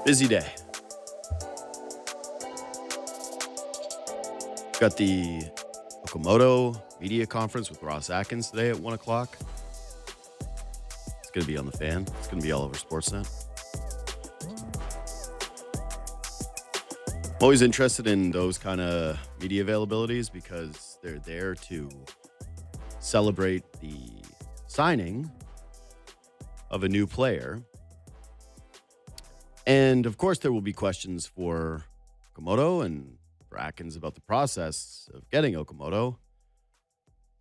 Busy day. Got the Okamoto media conference with Ross Atkins today at 1 o'clock. It's going to be on the fan. It's going to be all over Sportsnet. I'm always interested in those kind of media availabilities because they're there to celebrate the signing of a new player. And, of course, there will be questions for Okamoto and for Atkins about the process of getting Okamoto.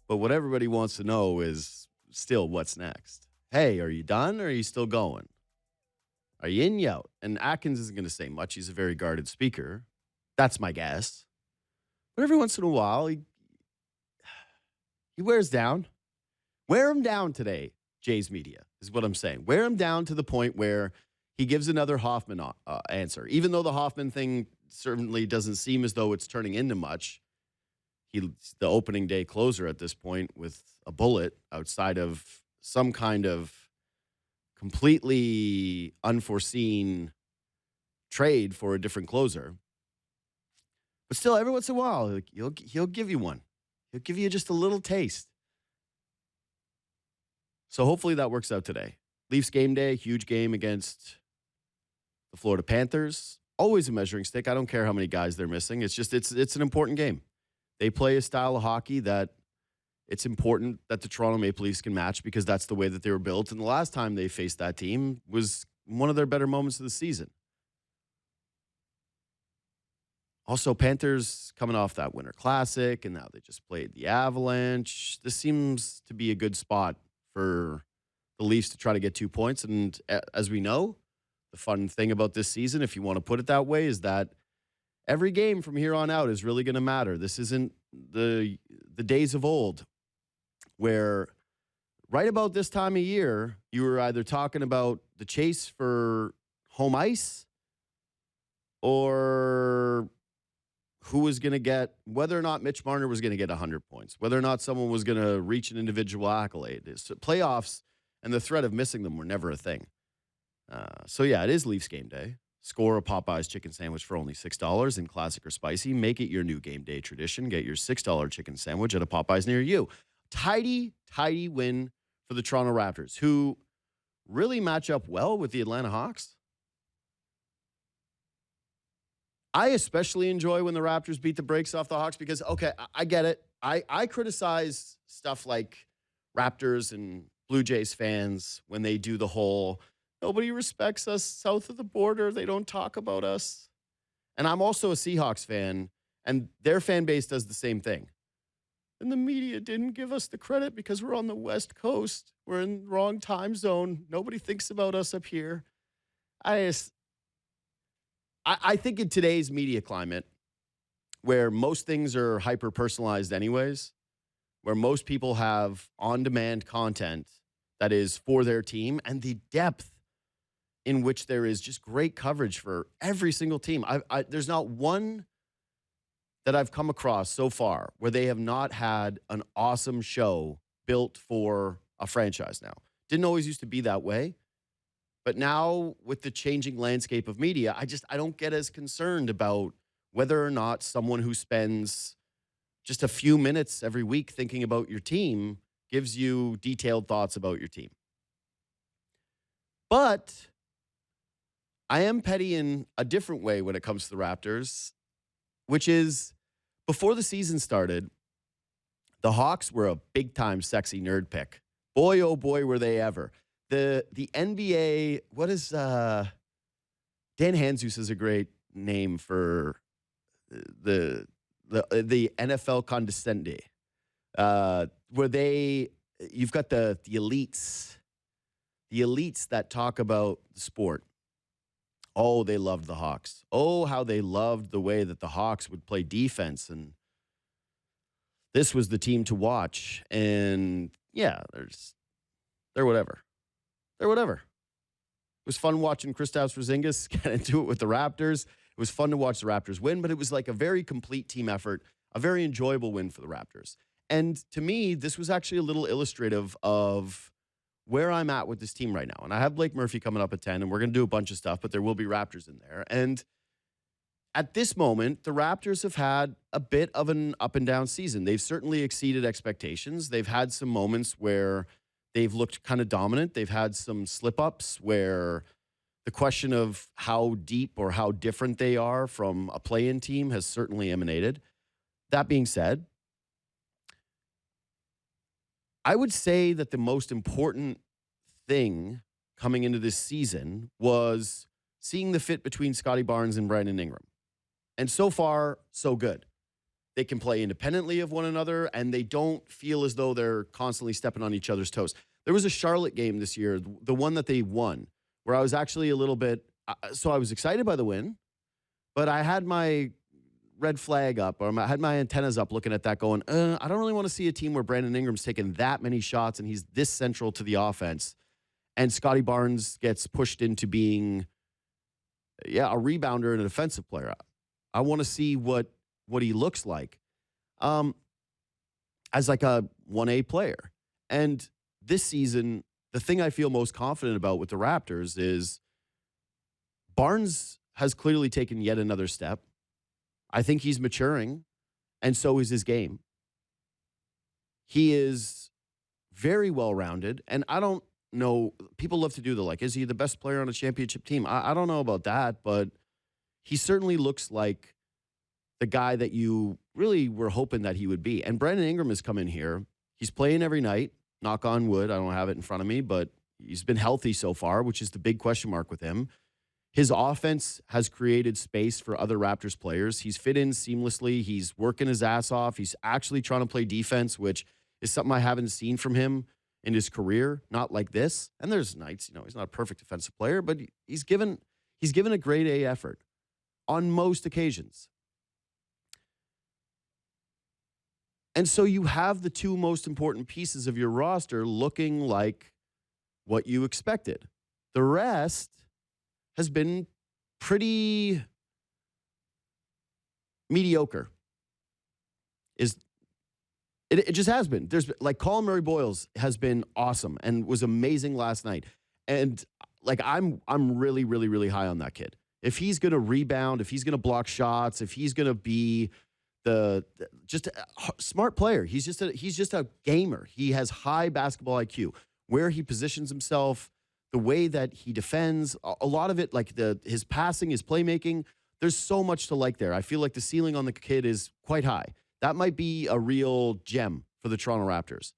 But what everybody wants to know is still what's next. Hey, are you done or are you still going? Are you in, you out? And Atkins isn't going to say much. He's a very guarded speaker. That's my guess. But every once in a while, he wears down. Wear him down today, Jay's Media, is what I'm saying. Wear him down to the point where he gives another Hoffman answer. Even though the Hoffman thing certainly doesn't seem as though it's turning into much. He's the opening day closer at this point with a bullet outside of some kind of completely unforeseen trade for a different closer. But still, every once in a while, he'll give you one. He'll give you just a little taste. So hopefully that works out today. Leafs game day, huge game against the Florida Panthers. Always a measuring stick. I don't care how many guys they're missing. It's just, it's an important game. They play a style of hockey that it's important that the Toronto Maple Leafs can match because that's the way that they were built. And the last time they faced that team was one of their better moments of the season. Also, Panthers coming off that Winter Classic, and now they just played the Avalanche. This seems to be a good spot for the Leafs to try to get 2 points. And as we know, the fun thing about this season, if you want to put it that way, is that every game from here on out is really going to matter. This isn't the days of old where right about this time of year, you were either talking about the chase for home ice or who was going to get, whether or not Mitch Marner was going to get 100 points, whether or not someone was going to reach an individual accolade. Playoffs and the threat of missing them were never a thing. So, yeah, it is Leafs game day. Score a Popeye's chicken sandwich for only $6 in classic or spicy. Make it your new game day tradition. Get your $6 chicken sandwich at a Popeye's near you. Tidy win for the Toronto Raptors, who really match up well with the Atlanta Hawks. I especially enjoy when the Raptors beat the brakes off the Hawks because, okay, I get it. I criticize stuff like Raptors and Blue Jays fans when they do the whole, nobody respects us south of the border. They don't talk about us. And I'm also a Seahawks fan, and their fan base does the same thing. And the media didn't give us the credit because we're on the West Coast. We're in the wrong time zone. Nobody thinks about us up here. I think in today's media climate, where most things are hyper-personalized anyways, where most people have on-demand content that is for their team, and the depth in which there is just great coverage for every single team. There's not one that I've come across so far where they have not had an awesome show built for a franchise now. Didn't always used to be that way. But now with the changing landscape of media, I don't get as concerned about whether or not someone who spends just a few minutes every week thinking about your team gives you detailed thoughts about your team. But I am petty in a different way when it comes to the Raptors, which is before the season started, the Hawks were a big-time sexy nerd pick. Boy, oh boy, were they ever. The NBA, what is Dan Hanzus is a great name for the NFL condescending, where you've got the elites that talk about the sport. Oh, they loved the Hawks. Oh, how they loved the way that the Hawks would play defense, and this was the team to watch. And yeah, they're whatever. They're whatever. It was fun watching Kristaps Porzingis get into it with the Raptors. It was fun to watch the Raptors win, but it was like a very complete team effort, a very enjoyable win for the Raptors. And to me, this was actually a little illustrative of where I'm at with this team right now, and I have Blake Murphy coming up at 10, and we're going to do a bunch of stuff, but there will be Raptors in there. And at this moment, the Raptors have had a bit of an up and down season. They've certainly exceeded expectations. They've had some moments where they've looked kind of dominant. They've had some slip ups where the question of how deep or how different they are from a play-in team has certainly emanated. That being said, I would say that the most important thing coming into this season was seeing the fit between Scotty Barnes and Brandon Ingram. And so far, so good. They can play independently of one another, and they don't feel as though they're constantly stepping on each other's toes. There was a Charlotte game this year, the one that they won, where I was actually a little bit, so I was excited by the win, but I had my red flag up, or I had my antennas up looking at that going, I don't really want to see a team where Brandon Ingram's taking that many shots and he's this central to the offense. And Scotty Barnes gets pushed into being, a rebounder and a defensive player. I want to see what he looks like as like a 1A player. And this season, the thing I feel most confident about with the Raptors is Barnes has clearly taken yet another step. I think he's maturing, and so is his game. He is very well-rounded, and I don't know, people love to do is he the best player on a championship team? I don't know about that, but he certainly looks like the guy that you really were hoping that he would be. And Brandon Ingram has come in here. He's playing every night, knock on wood. I don't have it in front of me, but he's been healthy so far, which is the big question mark with him. His offense has created space for other Raptors players. He's fit in seamlessly. He's working his ass off. He's actually trying to play defense, which is something I haven't seen from him in his career, not like this. And there's nights, he's not a perfect defensive player, but he's given a grade A effort on most occasions. And so you have the two most important pieces of your roster looking like what you expected. The rest has been pretty mediocre. It just has been. There's Colin Murray Boyles has been awesome and was amazing last night. And I'm really, really, really high on that kid. If he's going to rebound, if he's going to block shots, if he's going to be just a smart player, he's just a gamer. He has high basketball IQ. Where he positions himself, the way that he defends, a lot of it, his passing, his playmaking, there's so much to like there. I feel like the ceiling on the kid is quite high. That might be a real gem for the Toronto Raptors.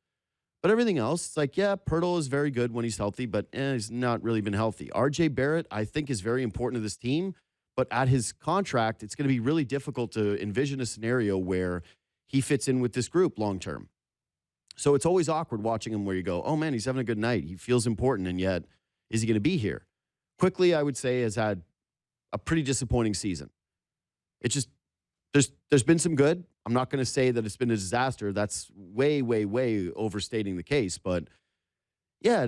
But everything else, it's Pirtle is very good when he's healthy, but he's not really been healthy. RJ Barrett, I think, is very important to this team, but at his contract, it's going to be really difficult to envision a scenario where he fits in with this group long term. So it's always awkward watching him where you go, oh man, he's having a good night. He feels important, and yet, is he going to be here? Quickly, I would say, has had a pretty disappointing season. It's just, there's been some good. I'm not going to say that it's been a disaster. That's way, way, way overstating the case. But yeah,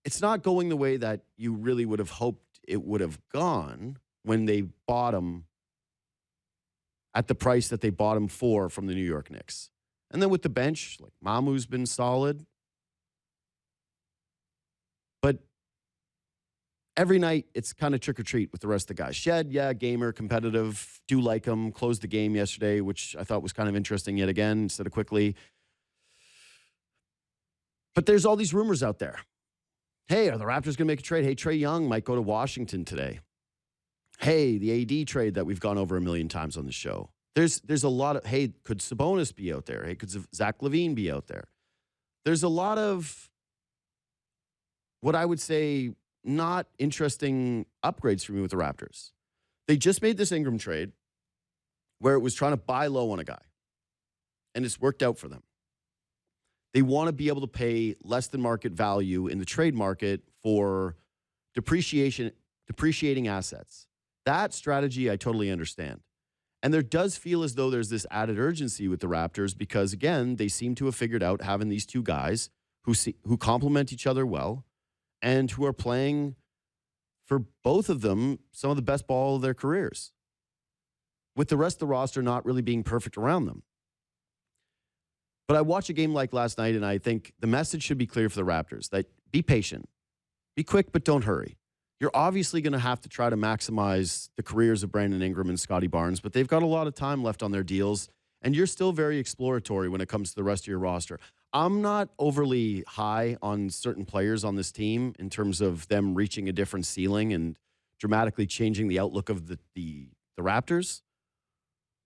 it's not going the way that you really would have hoped it would have gone when they bought him at the price that they bought him for from the New York Knicks. And then with the bench, Mamu's been solid. But every night, it's kind of trick or treat with the rest of the guys. Shed, gamer, competitive, do like him. Closed the game yesterday, which I thought was kind of interesting yet again, instead of quickly. But there's all these rumors out there. Hey, are the Raptors going to make a trade? Hey, Trae Young might go to Washington today. Hey, the AD trade that we've gone over a million times on the show. There's a lot of, hey, could Sabonis be out there? Hey, could Zach LaVine be out there? There's a lot of what I would say not interesting upgrades for me with the Raptors. They just made this Ingram trade where it was trying to buy low on a guy, and it's worked out for them. They want to be able to pay less than market value in the trade market for depreciating assets. That strategy I totally understand. And there does feel as though there's this added urgency with the Raptors because, again, they seem to have figured out having these two guys who complement each other well and who are playing, for both of them, some of the best ball of their careers, with the rest of the roster not really being perfect around them. But I watch a game like last night, and I think the message should be clear for the Raptors that be patient, be quick, but don't hurry. You're obviously going to have to try to maximize the careers of Brandon Ingram and Scotty Barnes, but they've got a lot of time left on their deals, and you're still very exploratory when it comes to the rest of your roster. I'm not overly high on certain players on this team in terms of them reaching a different ceiling and dramatically changing the outlook of the Raptors.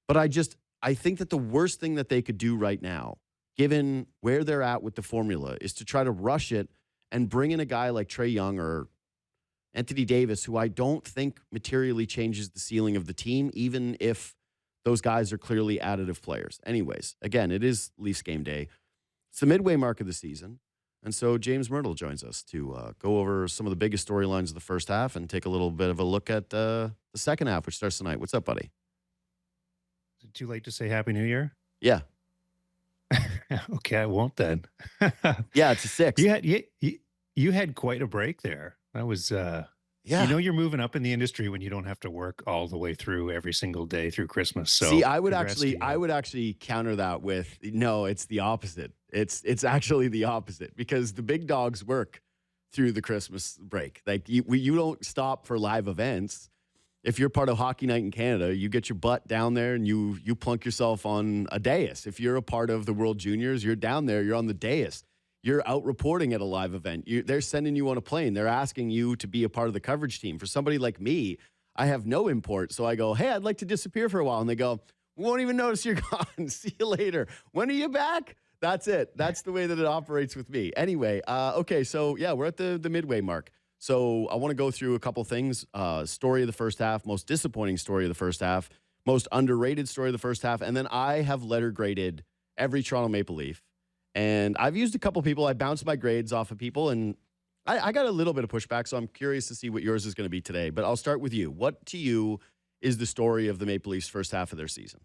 But I think that the worst thing that they could do right now, given where they're at with the formula, is to try to rush it and bring in a guy like Trae Young or Anthony Davis, who I don't think materially changes the ceiling of the team, even if those guys are clearly additive players. Anyways, again, it is Leafs game day. It's the midway mark of the season. And so James Mirtle joins us to go over some of the biggest storylines of the first half and take a little bit of a look at the second half, which starts tonight. What's up, buddy? Is it too late to say Happy New Year? Yeah. Okay, I won't then. Yeah, it's a 6. You had quite a break there. That was yeah. You know, you're moving up in the industry when you don't have to work all the way through every single day through Christmas. So see, I would actually counter that with no, it's the opposite. It's actually the opposite because the big dogs work through the Christmas break. Like you don't stop for live events. If you're part of Hockey Night in Canada, you get your butt down there and you plunk yourself on a dais. If you're a part of the World Juniors, you're down there, you're on the dais. You're out reporting at a live event. They're sending you on a plane. They're asking you to be a part of the coverage team. For somebody like me, I have no import. So I go, hey, I'd like to disappear for a while. And they go, we won't even notice you're gone. See you later. When are you back? That's it. That's the way that it operates with me. Anyway, okay, so yeah, we're at the midway mark. So I want to go through a couple things. Story of the first half, most disappointing story of the first half, most underrated story of the first half. And then I have letter graded every Toronto Maple Leaf. And I've used a couple people. I bounced my grades off of people, and I got a little bit of pushback, so I'm curious to see what yours is going to be today. But I'll start with you. What, to you, is the story of the Maple Leafs' first half of their season?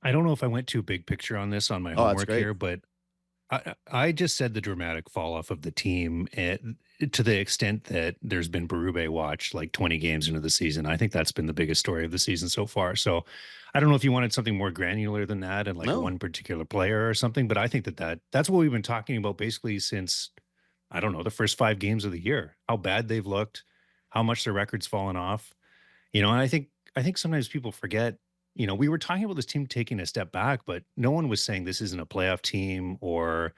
I don't know if I went too big picture on this on my homework here, but I just said the dramatic fall off of the team to the extent that there's been Berube watch like 20 games into the season. I think that's been the biggest story of the season so far. So I don't know if you wanted something more granular than that and like one particular player or something, but I think that's what we've been talking about basically since, I don't know, the first 5 games of the year, how bad they've looked, how much their record's fallen off, and I think sometimes people forget, we were talking about this team taking a step back, but no one was saying this isn't a playoff team or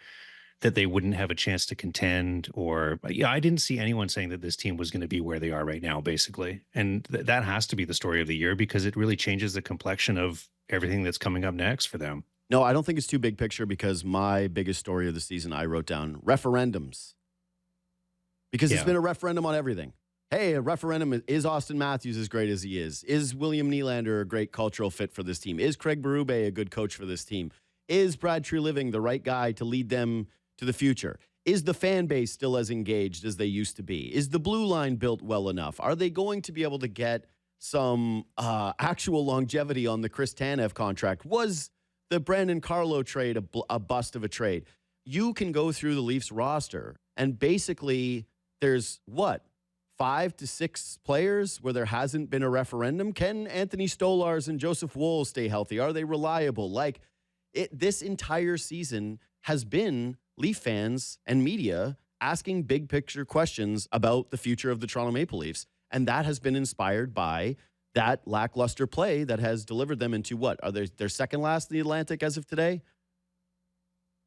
that they wouldn't have a chance to contend I didn't see anyone saying that this team was going to be where they are right now, basically. And that has to be the story of the year because it really changes the complexion of everything that's coming up next for them. No, I don't think it's too big picture because my biggest story of the season, I wrote down referendums. Because it's been a referendum on everything. Hey, a referendum, is Austin Matthews as great as he is? Is William Nylander a great cultural fit for this team? Is Craig Berube a good coach for this team? Is Brad Treliving the right guy to lead them to the future? Is the fan base still as engaged as they used to be? Is the blue line built well enough? Are they going to be able to get some actual longevity on the Chris Tanev contract? Was the Brandon Carlo trade a bust of a trade? You can go through the Leafs roster and basically there's 5 to 6 players where there hasn't been a referendum. Can Anthony Stolars and Joseph Woll stay healthy? Are they reliable? This entire season has been Leaf fans and media asking big picture questions about the future of the Toronto Maple Leafs. And that has been inspired by that lackluster play that has delivered them into what? Are they're second last in the Atlantic as of today?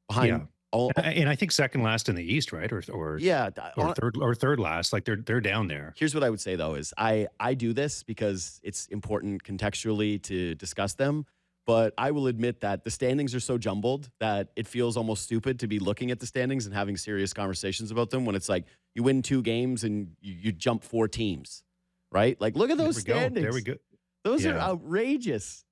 Behind and I think second last in the East, right? Or third last. Like they're down there. Here's what I would say though is I do this because it's important contextually to discuss them. But I will admit that the standings are so jumbled that it feels almost stupid to be looking at the standings and having serious conversations about them when it's like you win 2 games and you jump 4 teams, right? Like, look at those standings. There we go. Those are outrageous.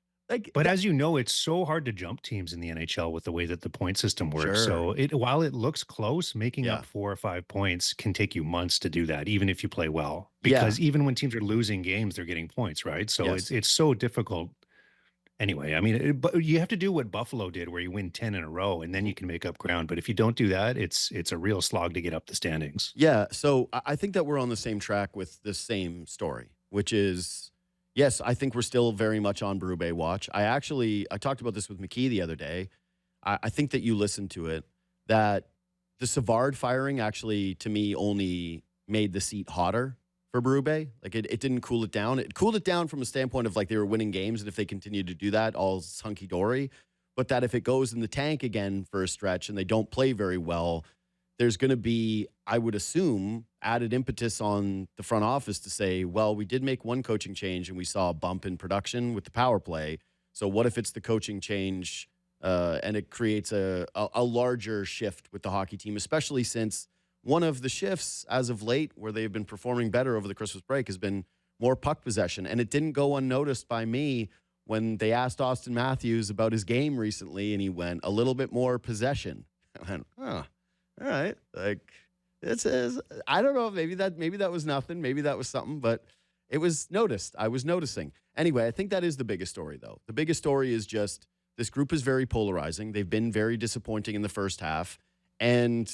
But as you know, it's so hard to jump teams in the NHL with the way that the point system works. Sure. So while it looks close, making up 4 or 5 points can take you months to do that, even if you play well. Because even when teams are losing games, they're getting points, right? So it's so difficult. Anyway, I mean, but you have to do what Buffalo did, where you win 10 in a row, and then you can make up ground. But if you don't do that, it's a real slog to get up the standings. Yeah, so I think that we're on the same track with the same story, which is, yes, I think we're still very much on Berube watch. I talked about this with McKee the other day. I think that you listened to it, that the Savard firing actually, to me, only made the seat hotter for Berube. Like it didn't cool it down. It cooled it down from a standpoint of like they were winning games, and if they continue to do that, all's hunky dory. But that if it goes in the tank again for a stretch and they don't play very well, there's going to be, I would assume, added impetus on the front office to say, well, we did make one coaching change and we saw a bump in production with the power play. So what if it's the coaching change and it creates a larger shift with the hockey team, especially since one of the shifts as of late where they've been performing better over the Christmas break has been more puck possession. And it didn't go unnoticed by me when they asked Austin Matthews about his game recently, and he went, a little bit more possession. I went, oh, all right. Like, it says, I don't know, maybe that was nothing. Maybe that was something, but it was noticed. I was noticing. Anyway, I think that is the biggest story, though. The biggest story is just this group is very polarizing. They've been very disappointing in the first half, and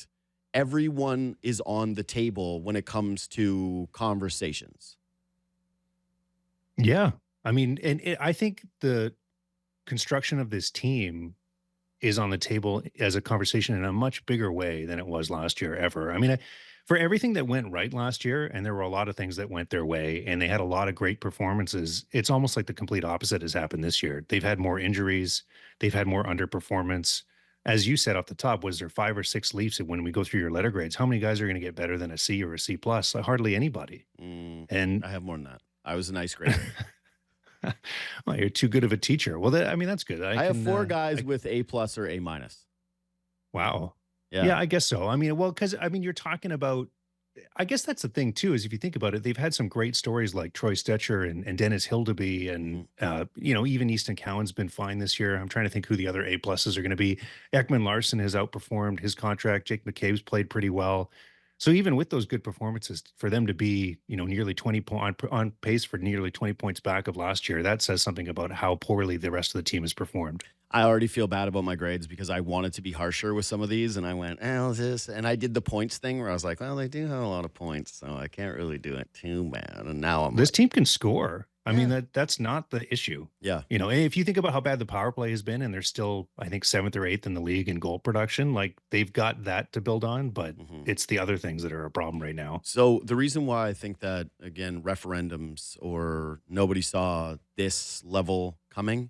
everyone is on the table when it comes to conversations. Yeah. I mean, I think the construction of this team is on the table as a conversation in a much bigger way than it was last year ever. I mean, for everything that went right last year, and there were a lot of things that went their way, and they had a lot of great performances, it's almost like the complete opposite has happened this year. They've had more injuries. They've had more underperformance. As you said off the top, was there 5 or 6 Leafs? And when we go through your letter grades, how many guys are going to get better than a C or a C plus? Hardly anybody. And I have more than that. I was a nice grader. Well, you're too good of a teacher. Well, that's good. I have 4 guys with A+ or A-. Wow. Yeah, I guess so. I mean, well, because you're talking about. I guess that's the thing too. Is if you think about it, they've had some great stories like Troy Stetcher and Dennis Hildeby, and even Easton Cowan's been fine this year. I'm trying to think who the other A pluses are going to be. Ekman Larson has outperformed his contract. Jake McCabe's played pretty well. So even with those good performances, for them to be, nearly 20 on pace for nearly 20 points back of last year, that says something about how poorly the rest of the team has performed. I already feel bad about my grades because I wanted to be harsher with some of these, and I went, and I did the points thing where I was like, well, they do have a lot of points, so I can't really do it too bad. And now this team can score. I mean, that's not the issue. Yeah. If you think about how bad the power play has been, and they're still, I think, 7th or 8th in the league in goal production, like they've got that to build on, but it's the other things that are a problem right now. So the reason why I think that, again, referendums or nobody saw this level coming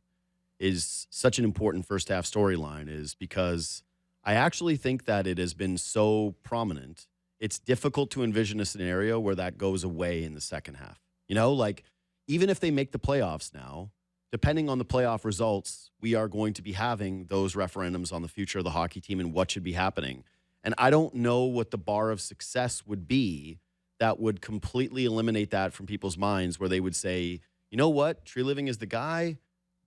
is such an important first half storyline is because I actually think that it has been so prominent. It's difficult to envision a scenario where that goes away in the second half. Like even if they make the playoffs now, depending on the playoff results, we are going to be having those referendums on the future of the hockey team and what should be happening. And I don't know what the bar of success would be that would completely eliminate that from people's minds, where they would say, you know what, Tree Living is the guy,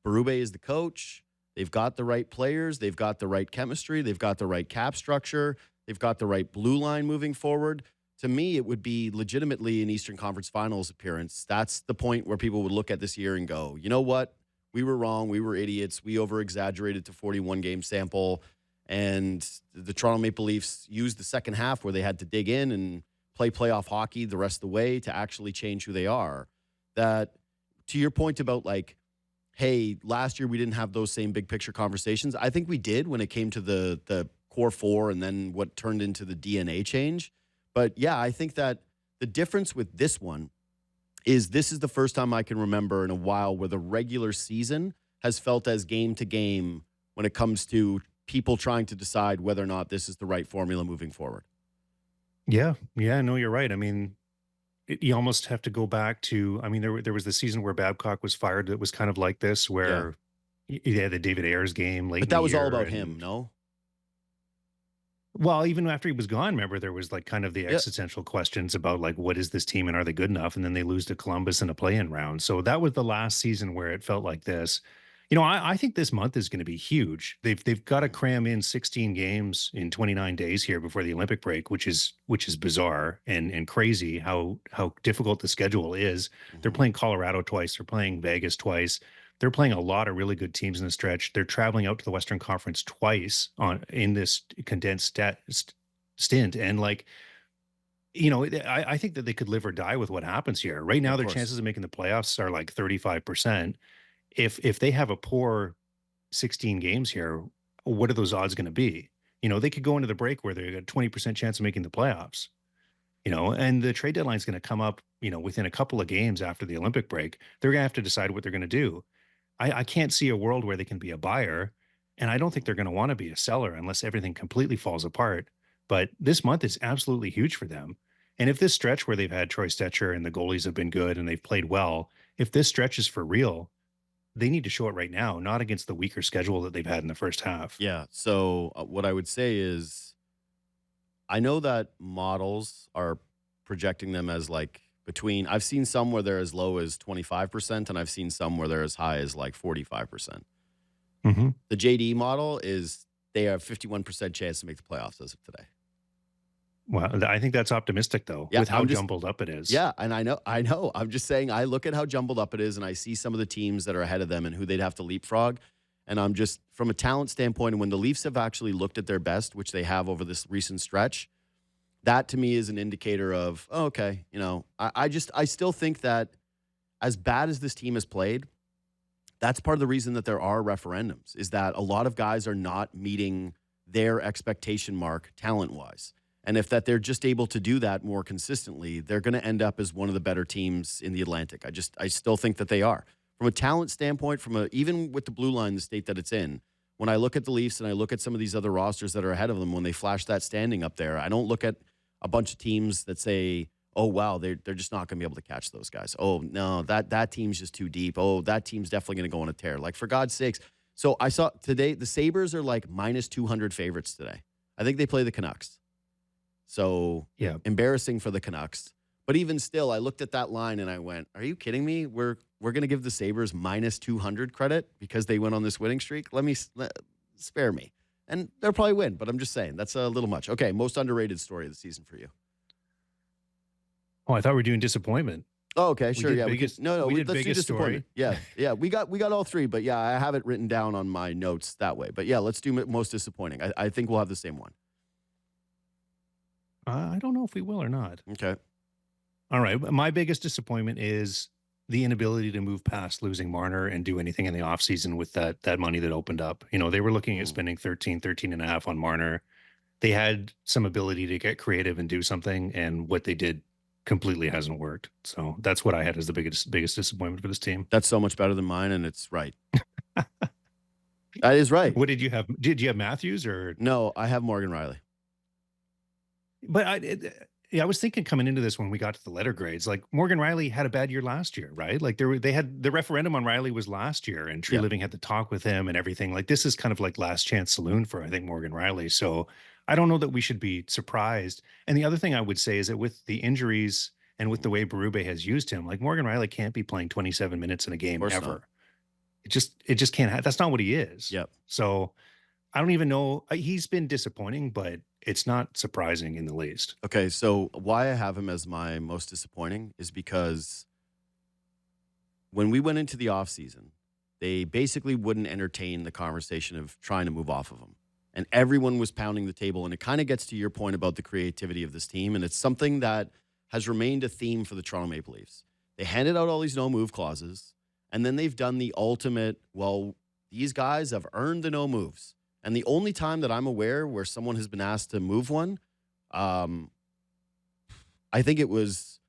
Berube is the coach. They've got the right players. They've got the right chemistry. They've got the right cap structure. They've got the right blue line moving forward. To me, it would be legitimately an Eastern Conference Finals appearance. That's the point where people would look at this year and go, you know what? We were wrong. We were idiots. We over-exaggerated to 41-game sample. And the Toronto Maple Leafs used the second half where they had to dig in and play playoff hockey the rest of the way to actually change who they are. That, to your point about like, hey, last year we didn't have those same big picture conversations. I think we did when it came to the core 4 and then what turned into the DNA change. But yeah, I think that the difference with this one is this is the first time I can remember in a while where the regular season has felt as game to game when it comes to people trying to decide whether or not this is the right formula moving forward. Yeah, no, you're right. I mean, you almost have to go back to, there was the season where Babcock was fired that was kind of like this, where you had the David Ayers game late. But that was all about him, no? Well, even after he was gone, remember, there was like kind of the existential questions about like, what is this team and are they good enough? And then they lose to Columbus in a play-in round. So that was the last season where it felt like this. I think this month is going to be huge. They've got to cram in 16 games in 29 days here before the Olympic break, which is bizarre and crazy how difficult the schedule is. They're playing Colorado twice. They're playing Vegas twice. They're playing a lot of really good teams in the stretch. They're traveling out to the Western Conference twice in this condensed stint. And like, I think that they could live or die with what happens here. Right now, their chances of making the playoffs are like 35%. If they have a poor 16 games here, what are those odds going to be? They could go into the break where they got a 20% chance of making the playoffs, and the trade deadline is going to come up, within a couple of games after the Olympic break. They're going to have to decide what they're going to do. I can't see a world where they can be a buyer, and I don't think they're going to want to be a seller unless everything completely falls apart. But this month is absolutely huge for them. And if this stretch where they've had Troy Stetcher and the goalies have been good and they've played well, if this stretch is for real, they need to show it right now, not against the weaker schedule that they've had in the first half. Yeah. So what I would say is, I know that models are projecting them as like I've seen some where they're as low as 25%, and I've seen some where they're as high as like 45%. Mm-hmm. The JD model is they have 51% chance to make the playoffs as of today. Well, I think that's optimistic, though, with how jumbled up it is. Yeah, and I know. I'm just saying, I look at how jumbled up it is, and I see some of the teams that are ahead of them and who they'd have to leapfrog. And I'm just, from a talent standpoint, and when the Leafs have actually looked at their best, which they have over this recent stretch, that to me is an indicator of, oh, okay, I still think that as bad as this team has played, that's part of the reason that there are referendums, is that a lot of guys are not meeting their expectation mark talent-wise. And if that they're just able to do that more consistently, they're going to end up as one of the better teams in the Atlantic. I still think that they are. From a talent standpoint, even with the blue line, the state that it's in, when I look at the Leafs and I look at some of these other rosters that are ahead of them, when they flash that standing up there, I don't look at a bunch of teams that say, oh, wow, they're just not going to be able to catch those guys. Oh, no, that team's just too deep. Oh, that team's definitely going to go on a tear. Like, for God's sakes. So I saw today, the Sabres are like minus 200 favorites today. I think they play the Canucks. So yeah, embarrassing for the Canucks. But even still, I looked at that line and I went, are you kidding me? We're going to give the Sabres minus 200 credit because they went on this winning streak? Spare me. And they'll probably win, but I'm just saying, that's a little much. Okay, most underrated story of the season for you. Oh, I thought we were doing disappointment. Oh, okay, sure. Yeah, let's do disappointment. Story. Yeah. We got all three, but yeah, I have it written down on my notes that way. But yeah, let's do most disappointing. I think we'll have the same one. I don't know if we will or not. Okay. All right. My biggest disappointment is the inability to move past losing Marner and do anything in the offseason with that money that opened up. They were looking at spending 13 and a half on Marner. They had some ability to get creative and do something, and what they did completely hasn't worked. So that's what I had as the biggest disappointment for this team. That's so much better than mine, and it's right. That is right. What did you have? Did you have Matthews or? No, I have Morgan Riley. But I was thinking coming into this when we got to the letter grades, like Morgan Riley had a bad year last year, right? Like they had the referendum on Riley was last year, and Tree Living had to talk with him and everything. Like, this is kind of like last chance saloon for, I think, Morgan Riley. So I don't know that we should be surprised. And the other thing I would say is that with the injuries and with the way Berube has used him, like, Morgan Riley can't be playing 27 minutes in a game ever. Not. It just can't. That's not what he is. Yep. So I don't even know. He's been disappointing, but it's not surprising in the least. Okay, so why I have him as my most disappointing is because when we went into the offseason, they basically wouldn't entertain the conversation of trying to move off of him. And everyone was pounding the table. And it kind of gets to your point about the creativity of this team. And it's something that has remained a theme for the Toronto Maple Leafs. They handed out all these no-move clauses, and then they've done the ultimate, well, these guys have earned the no moves. And the only time that I'm aware where someone has been asked to move one, I think it was,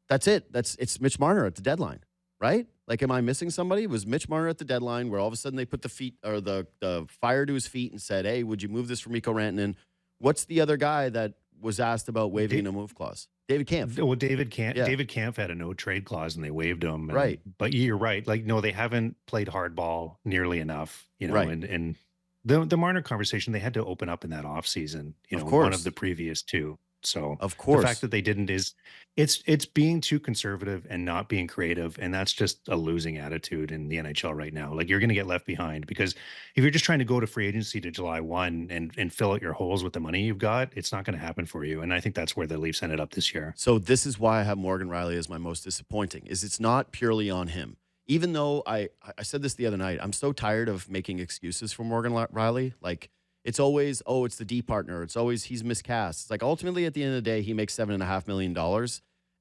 that's it. It's Mitch Marner at the deadline, right? Like, am I missing somebody? It was Mitch Marner at the deadline where all of a sudden they put the feet or the fire to his feet and said, hey, would you move this for Mikko Rantanen? What's the other guy that was asked about waiving a no-move clause? David Kampf. Well, David Kampf had a no-trade clause, and they waived him. Right. But you're right. Like, no, they haven't played hardball nearly enough, right. And the Marner conversation, they had to open up in that offseason, one of the previous two. So of course, the fact that they didn't is it's being too conservative and not being creative. And that's just a losing attitude in the NHL right now. Like, you're going to get left behind, because if you're just trying to go to free agency to July 1 and fill out your holes with the money you've got, it's not going to happen for you. And I think that's where the Leafs ended up this year. So this is why I have Morgan Riley as my most disappointing, is it's not purely on him. Even though I said this the other night, I'm so tired of making excuses for Morgan Riley. Like, it's always, oh, it's the D partner. It's always he's miscast. It's like, ultimately, at the end of the day, he makes $7.5 million,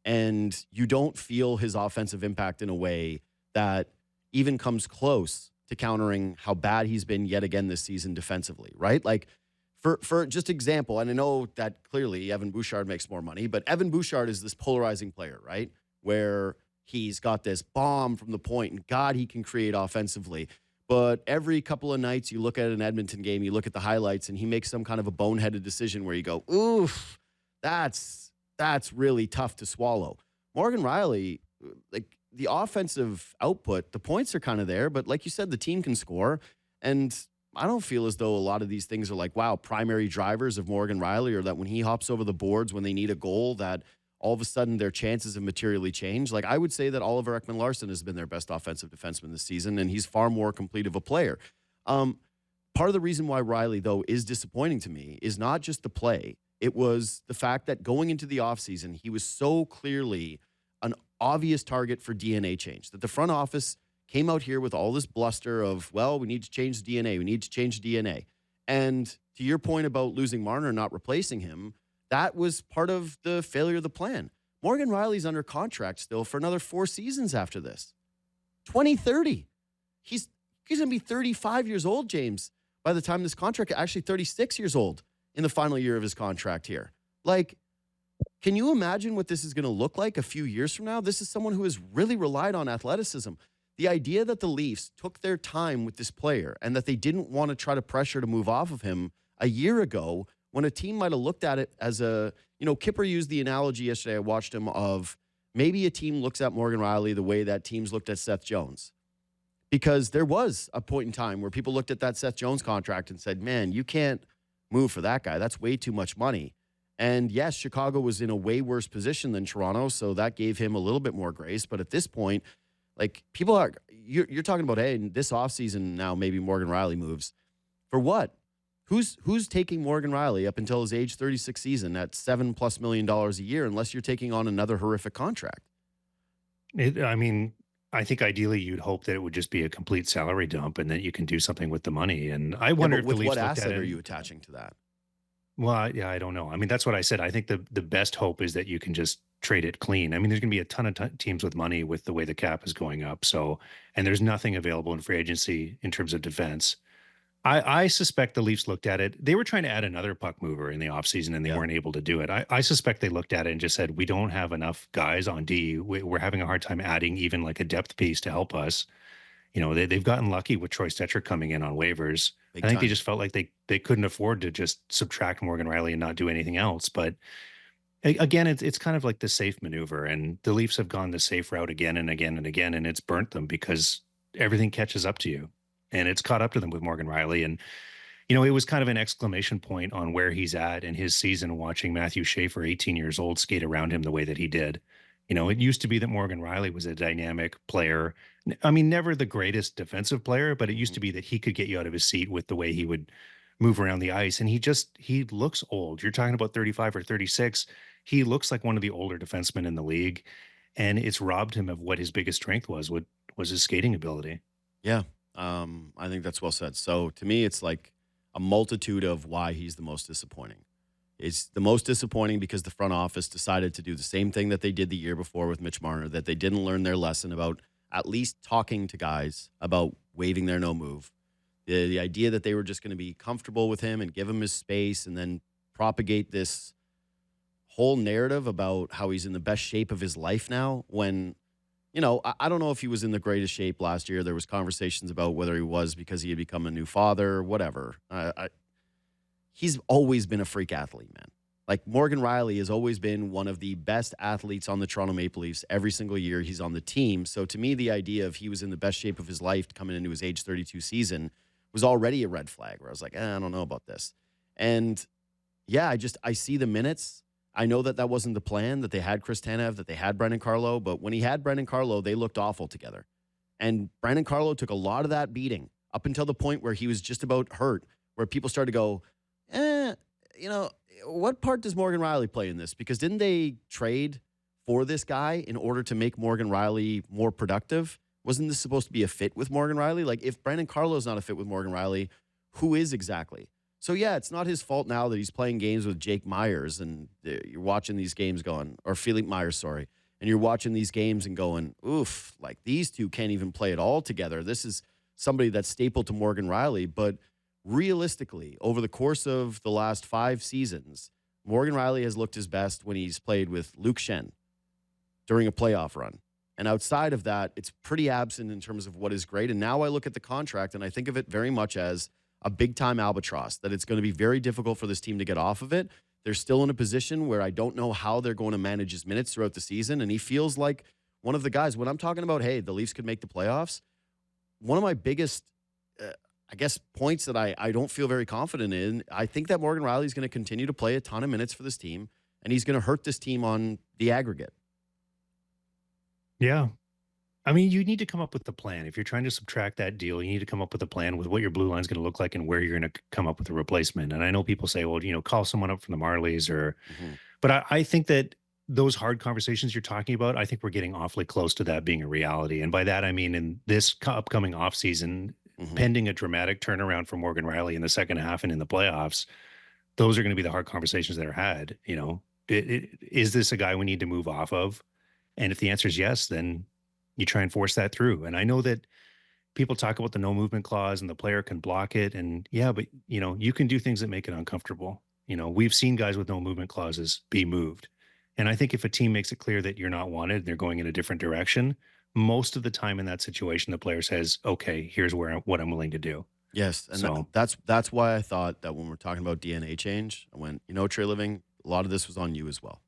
and you don't feel his offensive impact in a way that even comes close to countering how bad he's been yet again this season defensively, right? Like, for just example, and I know that clearly Evan Bouchard makes more money, but Evan Bouchard is this polarizing player, right? Where he's got this bomb from the point, and God, he can create offensively. But every couple of nights, you look at an Edmonton game, you look at the highlights, and he makes some kind of a boneheaded decision where you go, oof, that's really tough to swallow. Morgan Rielly, like the offensive output, the points are kind of there, but like you said, the team can score. And I don't feel as though a lot of these things are like, wow, primary drivers of Morgan Rielly, or that when he hops over the boards when they need a goal, that all of a sudden their chances have materially changed. Like, I would say that Oliver Ekman-Larsson has been their best offensive defenseman this season, and he's far more complete of a player. Part of the reason why Rielly, though, is disappointing to me is not just the play. It was the fact that going into the offseason, he was so clearly an obvious target for DNA change, that the front office came out here with all this bluster of, well, we need to change the DNA. We need to change the DNA. And to your point about losing Marner, not replacing him, that was part of the failure of the plan. Morgan Rielly's under contract still for another 4 seasons after this. 2030. He's going to be 35 years old, James, by the time this contract, actually 36 years old in the final year of his contract here. Like, can you imagine what this is going to look like a few years from now? This is someone who has really relied on athleticism. The idea that the Leafs took their time with this player and that they didn't want to try to pressure to move off of him a year ago, when a team might have looked at it as a, Kipper used the analogy yesterday, I watched him, of maybe a team looks at Morgan Rielly the way that teams looked at Seth Jones. Because there was a point in time where people looked at that Seth Jones contract and said, man, you can't move for that guy. That's way too much money. And yes, Chicago was in a way worse position than Toronto, so that gave him a little bit more grace. But at this point, like, people are, you're talking about, hey, in this offseason now maybe Morgan Rielly moves. For what? Who's taking Morgan Rielly up until his age 36 season at $7+ million a year, unless you're taking on another horrific contract? I think ideally you'd hope that it would just be a complete salary dump and that you can do something with the money. And I wonder if the with Leafs what looked at asset it. are you attaching to that? Well, I don't know. I mean, that's what I said. I think the best hope is that you can just trade it clean. I mean, there's going to be a ton of teams with money with the way the cap is going up. So, and there's nothing available in free agency in terms of defense. I suspect the Leafs looked at it. They were trying to add another puck mover in the offseason and they weren't able to do it. I suspect they looked at it and just said, we don't have enough guys on D. We're having a hard time adding even like a depth piece to help us. They've gotten lucky with Troy Stecher coming in on waivers. I think they just felt like they couldn't afford to just subtract Morgan Rielly and not do anything else. But again, it's kind of like the safe maneuver. And the Leafs have gone the safe route again and again and again, and it's burnt them because everything catches up to you. And it's caught up to them with Morgan Rielly. And, it was kind of an exclamation point on where he's at in his season, watching Matthew Schaefer, 18 years old, skate around him the way that he did. It used to be that Morgan Rielly was a dynamic player. I mean, never the greatest defensive player, but it used to be that he could get you out of his seat with the way he would move around the ice. And he looks old. You're talking about 35 or 36. He looks like one of the older defensemen in the league. And it's robbed him of what his biggest strength was his skating ability. Yeah. I think that's well said. So to me, it's like a multitude of why he's the most disappointing. It's the most disappointing because the front office decided to do the same thing that they did the year before with Mitch Marner, that they didn't learn their lesson about at least talking to guys about waiving their no move. The idea that they were just going to be comfortable with him and give him his space and then propagate this whole narrative about how he's in the best shape of his life now, when I don't know if he was in the greatest shape last year. There was conversations about whether he was because he had become a new father or whatever. He's always been a freak athlete, man. Like, Morgan Rielly has always been one of the best athletes on the Toronto Maple Leafs every single year he's on the team. So to me, the idea of he was in the best shape of his life coming into his age 32 season was already a red flag where I was like, I don't know about this. And yeah, I see the minutes. I know that wasn't the plan, that they had Chris Tanev, that they had Brendan Carlo, but when he had Brendan Carlo, they looked awful together. And Brendan Carlo took a lot of that beating up until the point where he was just about hurt, where people started to go, what part does Morgan Rielly play in this? Because didn't they trade for this guy in order to make Morgan Rielly more productive? Wasn't this supposed to be a fit with Morgan Rielly? Like, if Brendan Carlo's not a fit with Morgan Rielly, who is exactly? So, yeah, it's not his fault now that he's playing games with Jake Myers and you're watching these games going, or Philippe Myers, sorry, and you're watching these games and going, oof, like, these two can't even play it all together. This is somebody that's staple to Morgan Rielly, but realistically, over the course of the last 5 seasons, Morgan Rielly has looked his best when he's played with Luke Shen during a playoff run. And outside of that, it's pretty absent in terms of what is great. And now I look at the contract and I think of it very much as a big-time albatross, that it's going to be very difficult for this team to get off of it. They're still in a position where I don't know how they're going to manage his minutes throughout the season. And he feels like one of the guys. When I'm talking about, hey, the Leafs could make the playoffs, one of my biggest, points that I don't feel very confident in, I think that Morgan Rielly is going to continue to play a ton of minutes for this team, and he's going to hurt this team on the aggregate. Yeah. I mean, you need to come up with the plan. If you're trying to subtract that deal, you need to come up with a plan with what your blue line is going to look like and where you're going to come up with a replacement. And I know people say, well, call someone up from the Marlies but I think that those hard conversations you're talking about, I think we're getting awfully close to that being a reality. And by that, I mean, in this upcoming offseason, pending a dramatic turnaround for Morgan Rielly in the second half and in the playoffs, those are going to be the hard conversations that are had. Is this a guy we need to move off of? And if the answer is yes, then you try and force that through. And I know that people talk about the no movement clause and the player can block it. And yeah, but you can do things that make it uncomfortable. We've seen guys with no movement clauses be moved. And I think if a team makes it clear that you're not wanted and they're going in a different direction, most of the time in that situation, the player says, okay, here's what I'm willing to do. Yes. And that's why I thought that when we're talking about DNA change, I went, Trey Living, a lot of this was on you as well.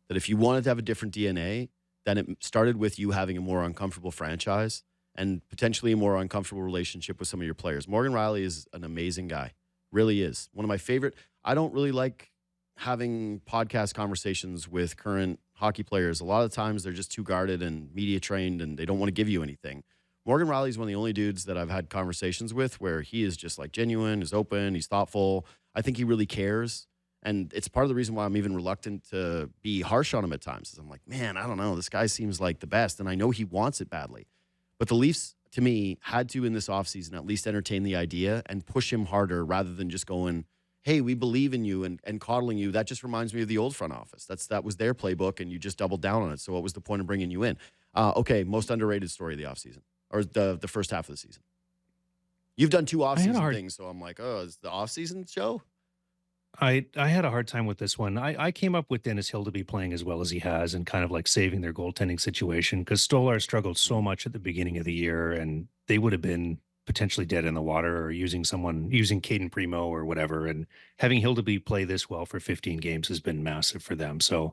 That if you wanted to have a different DNA, then it started with you having a more uncomfortable franchise and potentially a more uncomfortable relationship with some of your players. Morgan Rielly is an amazing guy. Really is. One of my favorite. I don't really like having podcast conversations with current hockey players. A lot of times they're just too guarded and media trained and they don't want to give you anything. Morgan Rielly is one of the only dudes that I've had conversations with where he is just like genuine, is open, he's thoughtful. I think he really cares. And it's part of the reason why I'm even reluctant to be harsh on him at times. Is I'm like, man, I don't know. This guy seems like the best, and I know he wants it badly. But the Leafs, to me, had to, in this offseason, at least entertain the idea and push him harder rather than just going, hey, we believe in you and coddling you. That just reminds me of the old front office. That was their playbook, and you just doubled down on it. So what was the point of bringing you in? Okay, most underrated story of the offseason, or the first half of the season. You've done 2 offseason things, so I'm like, oh, is the offseason show? I had a hard time with this one. I came up with Dennis Hildeby playing as well as he has and kind of like saving their goaltending situation because Stolar struggled so much at the beginning of the year and they would have been potentially dead in the water or using Caden Primo or whatever. And having Hildeby play this well for 15 games has been massive for them. So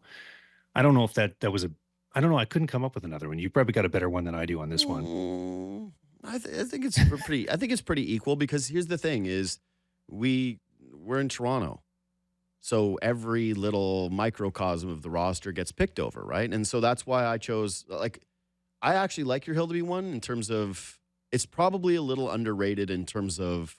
I don't know if that was I don't know. I couldn't come up with another one. You probably got a better one than I do on this one. I think it's pretty. I think it's pretty equal because here's the thing: is we're in Toronto. So every little microcosm of the roster gets picked over, right? And so that's why I chose, I actually like your Hildeby one in terms of, it's probably a little underrated in terms of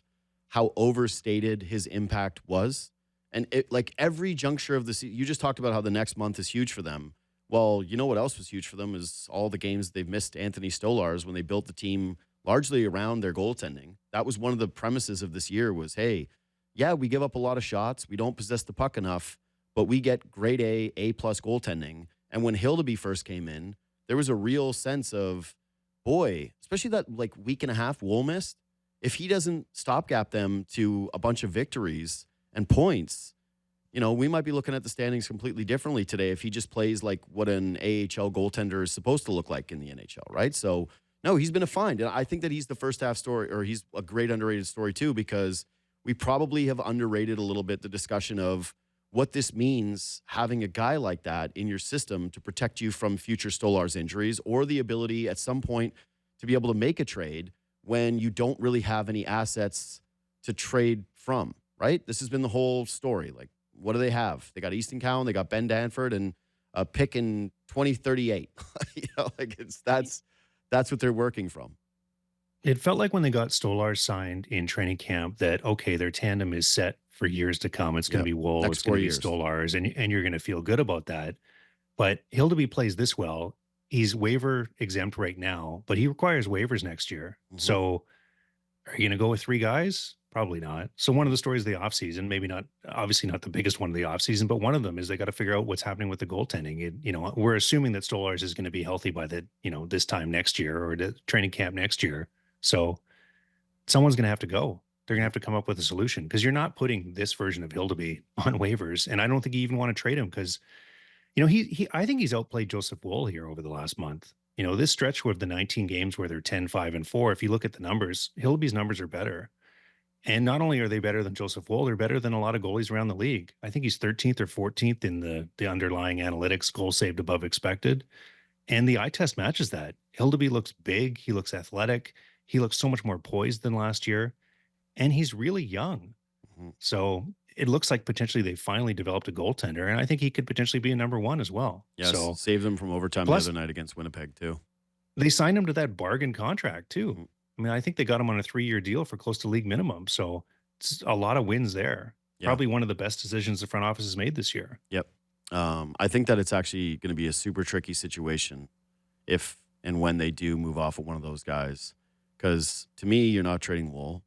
how overstated his impact was. And every juncture of the season, you just talked about how the next month is huge for them. Well, you know what else was huge for them is all the games they've missed Anthony Stolarz when they built the team largely around their goaltending. That was one of the premises of this year was, hey, yeah, we give up a lot of shots. We don't possess the puck enough, but we get grade A-plus goaltending. And when Hildeby first came in, there was a real sense of, boy, especially that week and a half Wool missed, if he doesn't stopgap them to a bunch of victories and points, we might be looking at the standings completely differently today if he just plays like what an AHL goaltender is supposed to look like in the NHL, right? So, no, he's been a find. And I think that he's the first half story, or he's a great underrated story too, because we probably have underrated a little bit the discussion of what this means having a guy like that in your system to protect you from future Stolarz injuries or the ability at some point to be able to make a trade when you don't really have any assets to trade from, right? This has been the whole story. Like, what do they have? They got Easton Cowan, they got Ben Danford, and a pick in 2038. That's what they're working from. It felt like when they got Stolarz signed in training camp that, okay, their tandem is set for years to come. It's going to be Wool, it's going to be Stolarz, and you're going to feel good about that. But Hildeby plays this well. He's waiver exempt right now, but he requires waivers next year. Mm-hmm. So are you going to go with 3 guys? Probably not. So one of the stories of the offseason, maybe not, obviously not the biggest one of the offseason, but one of them is they got to figure out what's happening with the goaltending. We're assuming that Stolarz is going to be healthy by this time next year or the training camp next year. So someone's going to have to go. They're going to have to come up with a solution because you're not putting this version of Hildeby on waivers. And I don't think you even want to trade him because, I think he's outplayed Joseph Wool here over the last month. This stretch of the 19 games where they're 10-5-4, if you look at the numbers, Hildeby's numbers are better. And not only are they better than Joseph Wool, they're better than a lot of goalies around the league. I think he's 13th or 14th in the underlying analytics, goal saved above expected. And the eye test matches that. Hildeby looks big. He looks athletic. He looks so much more poised than last year. And he's really young. Mm-hmm. So it looks like potentially they finally developed a goaltender. And I think he could potentially be a number one as well. Yes, so saved them from overtime the other night against Winnipeg, too. They signed him to that bargain contract, too. Mm-hmm. I mean, I think they got him on a 3-year deal for close to league minimum. So it's a lot of wins there. Yeah. Probably one of the best decisions the front office has made this year. Yep. I think that it's actually going to be a super tricky situation if and when they do move off of one of those guys. Because to me, you're not trading Wool.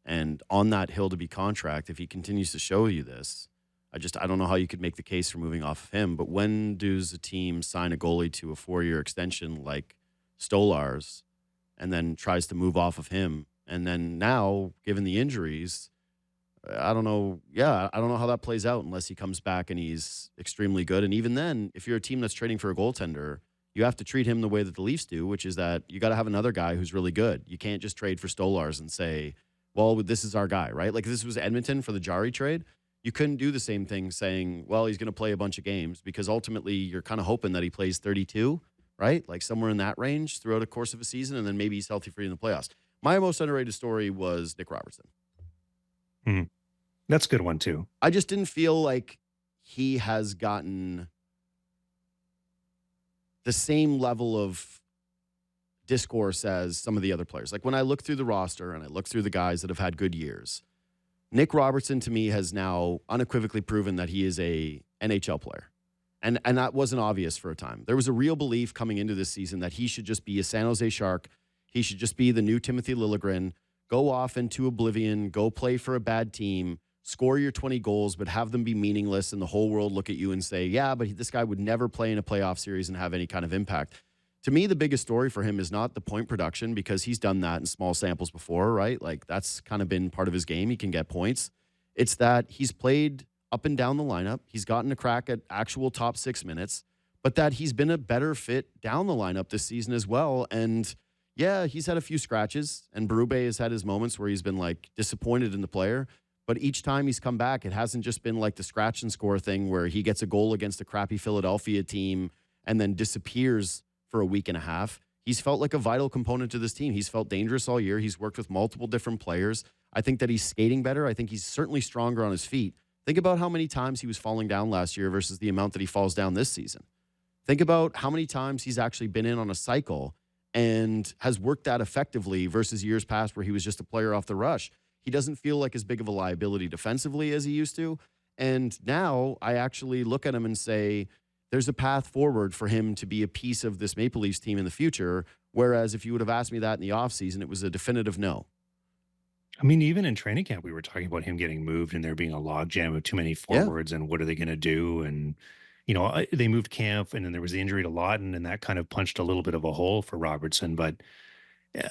And on that Hildeby contract, if he continues to show you this, I don't know how you could make the case for moving off of him. But when does a team sign a goalie to a 4-year extension like Stolar's and then tries to move off of him? And then now, given the injuries, I don't know. Yeah, I don't know how that plays out unless he comes back and he's extremely good. And even then, if you're a team that's trading for a goaltender, you have to treat him the way that the Leafs do, which is that you got to have another guy who's really good. You can't just trade for Stolar's and say, well, this is our guy, right? Like if this was Edmonton for the Jari trade, you couldn't do the same thing saying, well, he's going to play a bunch of games because ultimately you're kind of hoping that he plays 32, right? Like somewhere in that range throughout the course of a season, and then maybe he's healthy for you in the playoffs. My most underrated story was Nick Robertson. Mm-hmm. That's a good one, too. I just didn't feel like he has gotten the same level of discourse as some of the other players. Like when I look through the roster and I look through the guys that have had good years, Nick Robertson to me has now unequivocally proven that he is a NHL player. And that wasn't obvious for a time. There was a real belief coming into this season that he should just be a San Jose Shark. He should just be the new Timothy Liljegren, go off into oblivion, go play for a bad team, score your 20 goals, but have them be meaningless and the whole world look at you and say, yeah, but this guy would never play in a playoff series and have any kind of impact. To me, the biggest story for him is not the point production because he's done that in small samples before, right? Like that's kind of been part of his game. He can get points. It's that he's played up and down the lineup. He's gotten a crack at actual top 6 minutes, but that he's been a better fit down the lineup this season as well. And yeah, he's had a few scratches and Berube has had his moments where he's been like disappointed in the player. But each time he's come back, it hasn't just been like the scratch and score thing where he gets a goal against a crappy Philadelphia team and then disappears for a week and a half. He's felt like a vital component to this team. He's felt dangerous all year. He's worked with multiple different players. I think that he's skating better. I think he's certainly stronger on his feet. Think about how many times he was falling down last year versus the amount that he falls down this season. Think about how many times he's actually been in on a cycle and has worked that effectively versus years past where he was just a player off the rush. He doesn't feel like as big of a liability defensively as he used to. And now I actually look at him and say, there's a path forward for him to be a piece of this Maple Leafs team in the future. Whereas if you would have asked me that in the offseason, it was a definitive no. I mean, even in training camp, we were talking about him getting moved and there being a logjam of too many forwards and what are they going to do? And, they moved Camp and then there was the injury to Lawton and that kind of punched a little bit of a hole for Robertson. But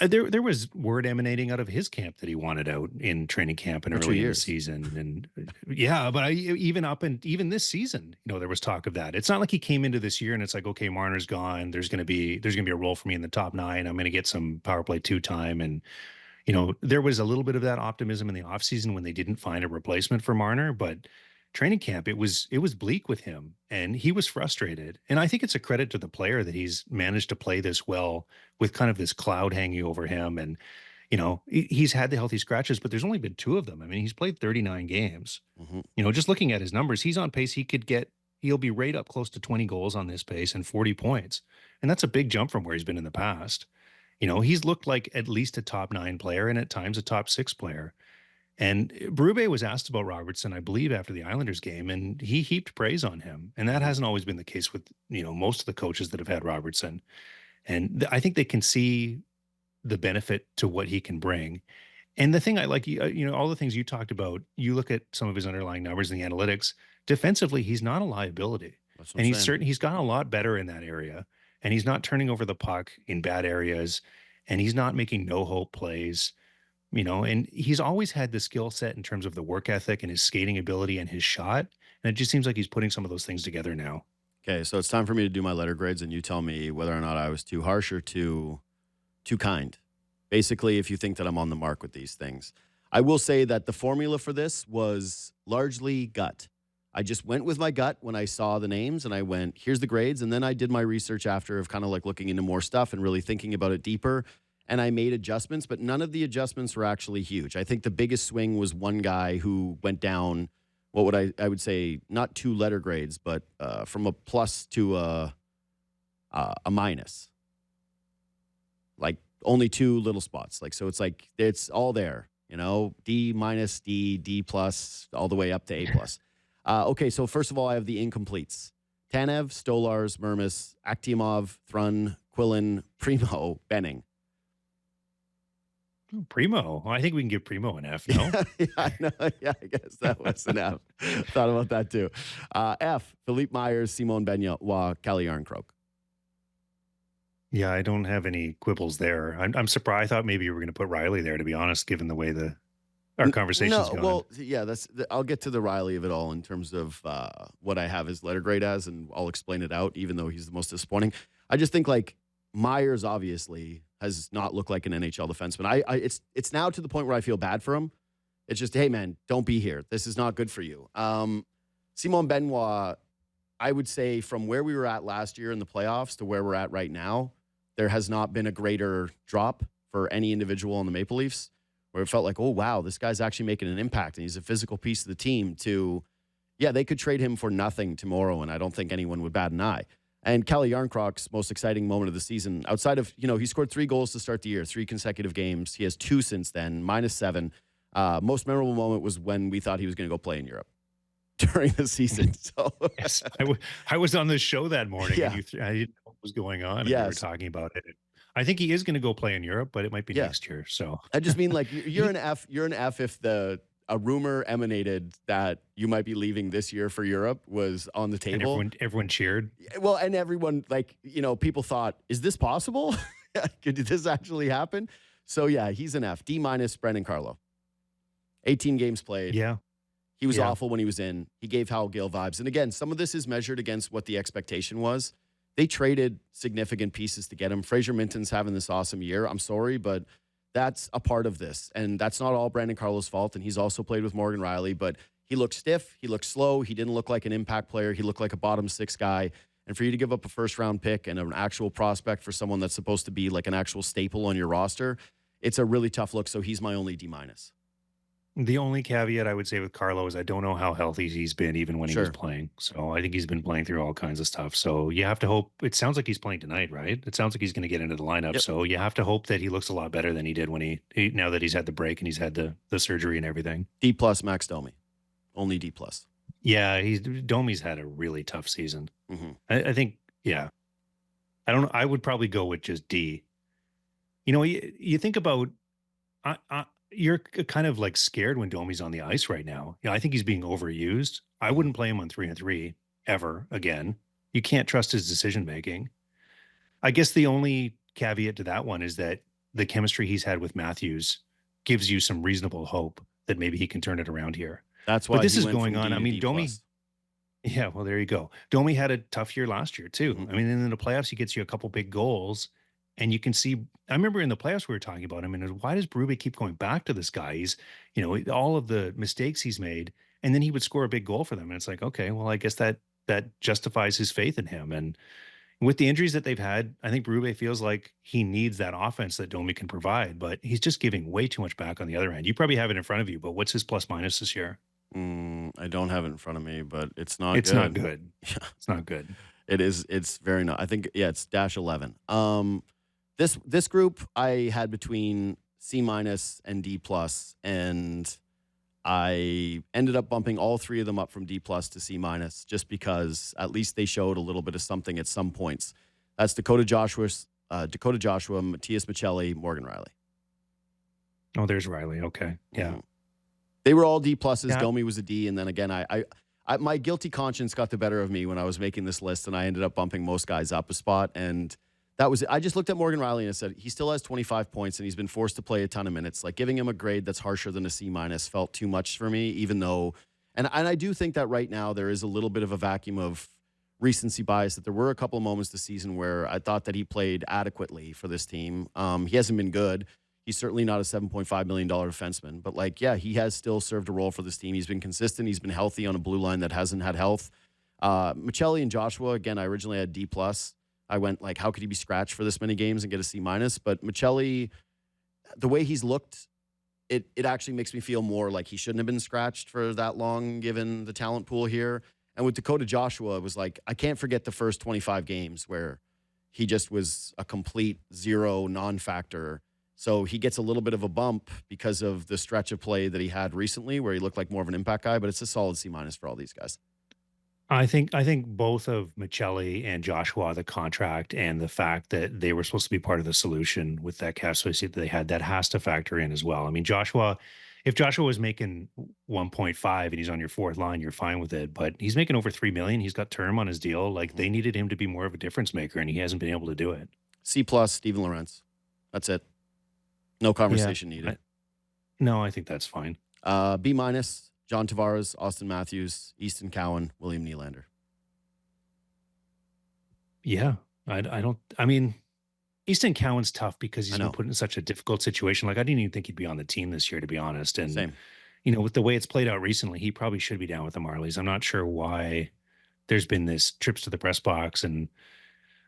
there was word emanating out of his camp that he wanted out in training camp and early in the season. And yeah, but even this season, there was talk of that. It's not like he came into this year and it's like, okay, Marner's gone. There's going to be a role for me in the top 9. I'm going to get some power play 2 time. And, there was a little bit of that optimism in the offseason when they didn't find a replacement for Marner, but training camp, it was bleak with him and he was frustrated. And I think it's a credit to the player that he's managed to play this well with kind of this cloud hanging over him. And, he's had the healthy scratches, but there's only been 2 of them. I mean, he's played 39 games. Mm-hmm. Just looking at his numbers, he's on pace. He'll be right up close to 20 goals on this pace and 40 points. And that's a big jump from where he's been in the past. He's looked like at least a top 9 player and at times a top 6 player. And Berube was asked about Robertson, I believe, after the Islanders game, and he heaped praise on him. And that hasn't always been the case with, most of the coaches that have had Robertson. And I think they can see the benefit to what he can bring. And the thing I like, all the things you talked about, you look at some of his underlying numbers in the analytics, defensively, he's not a liability. And he's gotten a lot better in that area. And he's not turning over the puck in bad areas. And he's not making no-hope plays. and he's always had the skill set in terms of the work ethic and his skating ability and his shot. And it just seems like he's putting some of those things together now. Okay, so it's time for me to do my letter grades, and you tell me whether or not I was too harsh or too kind. Basically, if you think that I'm on the mark with these things. I will say that the formula for this was largely gut. I just went with my gut when I saw the names, and I went, here's the grades. And then I did my research after of kind of like looking into more stuff and really thinking about it deeper. And I made adjustments, but none of the adjustments were actually huge. I think the biggest swing was one guy who went down, what would I would say, not 2 letter grades, but from a plus to a minus. Like only 2 little spots. Like, so it's like, it's all there, D minus, D plus, all the way up to A plus. Okay, so first of all, I have the incompletes. Tanev, Stolars, Mermis, Akhtiamov, Thrun, Quillen, Primo, Benning. Primo. Well, I think we can give Primo an F, no? I know. Yeah, I guess that was an F. Thought about that too. F, Philippe Myers, Simon Benoit, Calle Yarncroke. Yeah, I don't have any quibbles there. I'm surprised. I thought maybe you were going to put Riley there, to be honest, given the way our conversation's gone. Well, yeah, I'll get to the Riley of it all in terms of what I have his letter grade as, and I'll explain it out, even though he's the most disappointing. I just think like Myers obviously has not looked like an NHL defenseman. It's now to the point where I feel bad for him. It's just, hey man, don't be here. This is not good for you. Simon Benoit, I would say from where we were at last year in the playoffs to where we're at right now, there has not been a greater drop for any individual on the Maple Leafs, where it felt like, oh, wow, this guy's actually making an impact and he's a physical piece of the team, to, yeah, they could trade him for nothing tomorrow, and I don't think anyone would bat an eye. And Calle Yarncroke's most exciting moment of the season, outside of, he scored 3 goals to start the year, 3 consecutive games. He has 2 since then, -7. Most memorable moment was when we thought he was going to go play in Europe during the season. So yes, I was on this show that morning. Yeah. And I didn't know what was going on. And yes. we were talking about it. I think he is going to go play in Europe, but it might be next year. So I just mean like you're an F. You're an F if a rumor emanated that you might be leaving this year for Europe was on the table. And everyone cheered. Well, and everyone, like, people thought, is this possible? Could this actually happen? So yeah, he's an F. D minus, Brendan Carlo. 18 games played. Yeah. He was awful when he was in. He gave Hal Gill vibes. And again, some of this is measured against what the expectation was. They traded significant pieces to get him. Fraser Minton's having this awesome year. I'm sorry, but that's a part of this. And that's not all Brandon Carlo's fault. And he's also played with Morgan Riley, but he looked stiff. He looked slow. He didn't look like an impact player. He looked like a bottom 6 guy. And for you to give up a first-round pick and an actual prospect for someone that's supposed to be like an actual staple on your roster, it's a really tough look. So he's my only D minus. The only caveat I would say with Carlo is I don't know how healthy he's been even when he was playing. So I think he's been playing through all kinds of stuff. So you have to hope. It sounds like he's playing tonight, right? It sounds like he's going to get into the lineup. Yep. So you have to hope that he looks a lot better than he did when he now that he's had the break and he's had the surgery and everything. D plus Max Domi. Only D plus. Yeah, Domi's had a really tough season. Mm-hmm. I think, yeah. I don't know. I would probably go with just D. You think about you're kind of like scared when Domi's on the ice right now. I think he's being overused. I wouldn't play him on 3-on-3 ever again. You can't trust his decision making. I guess the only caveat to that one is that the chemistry he's had with Matthews gives you some reasonable hope that maybe he can turn it around here. That's why this is going on. I mean, Domi. Yeah, well, there you go. Domi had a tough year last year too. Mm-hmm. I mean, in the playoffs, he gets you a couple big goals. And you can see, I remember in the playoffs we were talking about him, and why does Berube keep going back to this guy? He's, all of the mistakes he's made, and then he would score a big goal for them. And it's like, okay, well, I guess that justifies his faith in him. And with the injuries that they've had, I think Berube feels like he needs that offense that Domi can provide, but he's just giving way too much back on the other end. You probably have it in front of you, but what's his plus minus this year? I don't have it in front of me, but it's not good. Yeah. It's not good. It is. It's very not. I think, it's -11. This group I had between C- and D+, and I ended up bumping all 3 of them up from D+ to C- just because at least they showed a little bit of something at some points. That's Dakota Joshua, Matthias Michelli, Morgan Riley. Oh, there's Riley. Okay. Yeah. Mm-hmm. They were all D+. Yeah. Domi was a D, and then again, I my guilty conscience got the better of me when I was making this list, and I ended up bumping most guys up a spot, and That was it. I just looked at Morgan Riley and said he still has 25 points and he's been forced to play a ton of minutes. Like giving him a grade that's harsher than a C- felt too much for me, even though, and I do think that right now there is a little bit of a vacuum of recency bias, that there were a couple of moments this season where I thought that he played adequately for this team. He hasn't been good. He's certainly not a $7.5 million defenseman, but like, yeah, he has still served a role for this team. He's been consistent. He's been healthy on a blue line that hasn't had health. Michelli and Joshua, again, I originally had D+. I went like, how could he be scratched for this many games and get a C-? But Michelli, the way he's looked, it actually makes me feel more like he shouldn't have been scratched for that long, given the talent pool here. And with Dakota Joshua, it was like, I can't forget the first 25 games where he just was a complete zero non-factor. So he gets a little bit of a bump because of the stretch of play that he had recently where he looked like more of an impact guy, but it's a solid C- for all these guys. I think both of Michelli and Joshua, the contract and the fact that they were supposed to be part of the solution with that cap space that they had, that has to factor in as well. I mean, Joshua, if Joshua was making 1.5 and he's on your fourth line, you're fine with it. But he's making over 3 million. He's got term on his deal. Like they needed him to be more of a difference maker, and he hasn't been able to do it. C+, Steven Lorentz. That's it. No conversation needed. No, I think that's fine. B-, John Tavares, Austin Matthews, Easton Cowan, William Nylander. Yeah, I mean, Easton Cowan's tough because he's been put in such a difficult situation. Like I didn't even think he'd be on the team this year, to be honest. And Same. You know, with the way it's played out recently, he probably should be down with the Marlies. I'm not sure why there's been this trips to the press box, and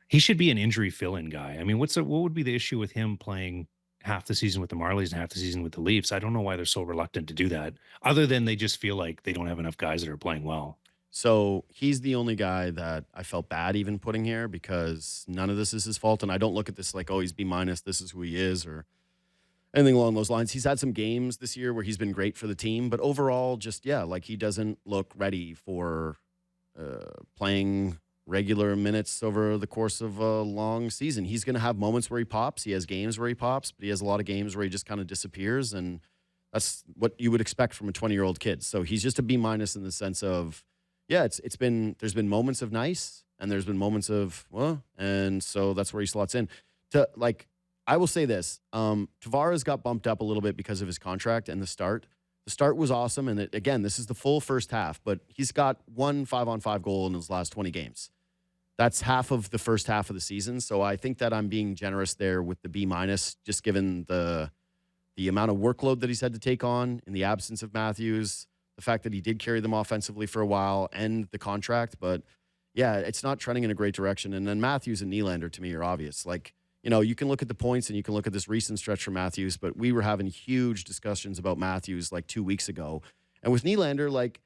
he should be an injury fill-in guy. I mean, what would be the issue with him playing half the season with the Marlies and half the season with the Leafs? I don't know why they're so reluctant to do that, other than they just feel like they don't have enough guys that are playing well. So he's the only guy that I felt bad even putting here because none of this is his fault. And I don't look at this like, oh, he's B-, this is who he is, or anything along those lines. He's had some games this year where he's been great for the team, but overall, just, yeah, like he doesn't look ready for playing regular minutes over the course of a long season. He's going to have moments where he pops. He has games where he pops, but he has a lot of games where he just kind of disappears, and that's what you would expect from a 20-year-old kid. So he's just a B- in the sense of, yeah, there's been moments of nice, and there's been moments of, well, and so that's where he slots in. I will say this, Tavares got bumped up a little bit because of his contract and the start. The start was awesome, and again, this is the full first half, but he's got one 5-on-5 goal in his last 20 games. That's half of the first half of the season, so I think that I'm being generous there with the B-, just given the amount of workload that he's had to take on in the absence of Matthews, the fact that he did carry them offensively for a while, and the contract. But, yeah, it's not trending in a great direction. And then Matthews and Nylander, to me, are obvious. Like, you know, you can look at the points and you can look at this recent stretch for Matthews, but we were having huge discussions about Matthews like 2 weeks ago. And with Nylander, like,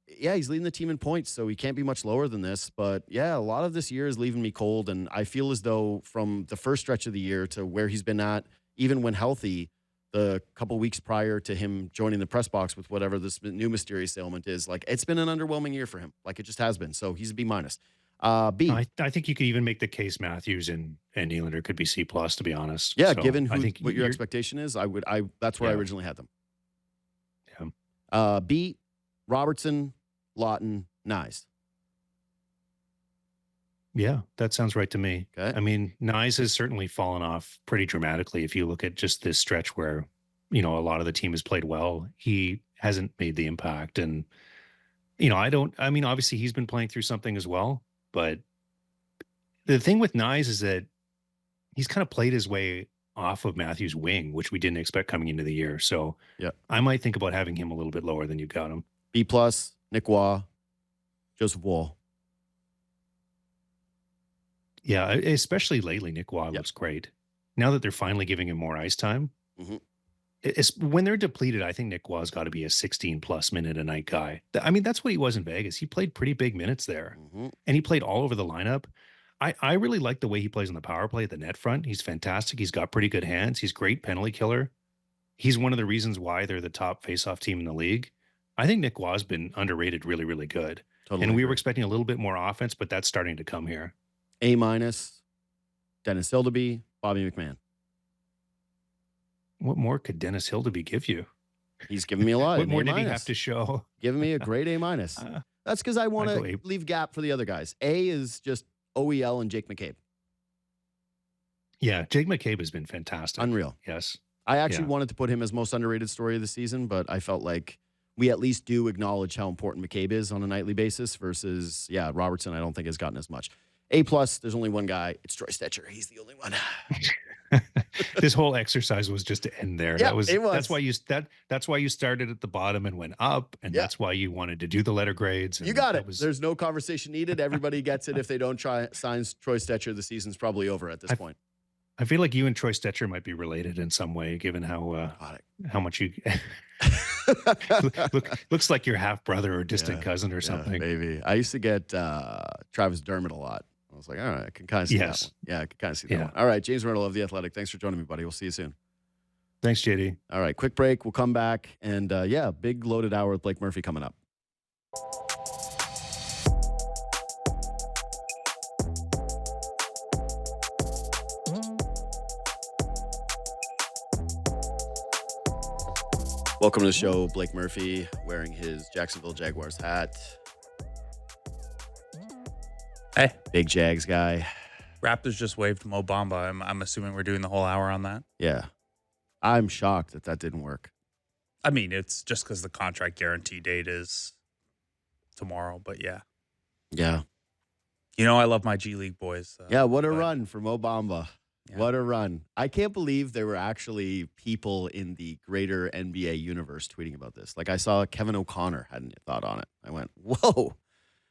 yeah, he's leading the team in points, so he can't be much lower than this. But, yeah, a lot of this year is leaving me cold, and I feel as though from the first stretch of the year to where he's been at, even when healthy, the couple weeks prior to him joining the press box with whatever this new mysterious ailment is, like, it's been an underwhelming year for him. Like, it just has been. So he's a B-. B. I think you could even make the case Matthews and Nylander could be C+, to be honest. Yeah, so given what your expectation is, that's where I originally had them. Yeah. B, Robertson, Lawton, Nyes. Yeah, that sounds right to me. Okay. I mean, Nyes has certainly fallen off pretty dramatically. If you look at just this stretch where, you know, a lot of the team has played well, he hasn't made the impact. And, you know, obviously he's been playing through something as well. But the thing with Nyes is that he's kind of played his way off of Matthews' wing, which we didn't expect coming into the year. So yeah, I might think about having him a little bit lower than you got him. B+, Nick Waugh, Joseph Woll. Yeah, especially lately, Nick Waugh looks great. Now that they're finally giving him more ice time, when they're depleted, I think Nick Waugh's got to be a 16-plus minute a night guy. I mean, that's what he was in Vegas. He played pretty big minutes there, and he played all over the lineup. I really like the way he plays on the power play at the net front. He's fantastic. He's got pretty good hands. He's a great penalty killer. He's one of the reasons why they're the top faceoff team in the league. I think Nick Waugh's been underrated really, really good. Totally and we agree. were expecting a little bit more offense, but that's starting to come here. A-, Dennis Hildeby, Bobby McMahon. What more could Dennis Hildeby give you? He's giving me a lot. What more did he have to show? Giving me a great A-. That's because I want to leave gap for the other guys. A is just OEL and Jake McCabe. Yeah, Jake McCabe has been fantastic. Unreal. Yes. I actually wanted to put him as most underrated story of the season, but I felt like we at least do acknowledge how important McCabe is on a nightly basis versus, Robertson I don't think has gotten as much. A+, there's only one guy. It's Troy Stecher. He's the only one. This whole exercise was just to end there. Yeah, it was. That's why you started at the bottom and went up, and that's why you wanted to do the letter grades. You got it. There's no conversation needed. Everybody gets it. If they don't sign Troy Stecher, the season's probably over at this point. I feel like you and Troy Stecher might be related in some way, given how much you looks like your half brother or distant cousin or something. Maybe. I used to get Travis Dermott a lot. I was like, all right, I can kind of see that one. Yeah, I can kind of see that one. All right, James Mirtle of The Athletic. Thanks for joining me, buddy. We'll see you soon. Thanks, JD. All right, quick break. We'll come back. And big loaded hour with Blake Murphy coming up. Welcome to the show, Blake Murphy, wearing his Jacksonville Jaguars hat. Hey. Big Jags guy. Raptors just waived Mo Bamba. I'm assuming we're doing the whole hour on that. Yeah. I'm shocked that didn't work. I mean, it's just because the contract guarantee date is tomorrow, but yeah. Yeah. You know, I love my G League boys. What a run for Mo Bamba. Yeah. What a run. I can't believe there were actually people in the greater NBA universe tweeting about this. Like I saw Kevin O'Connor hadn't thought on it. I went, whoa.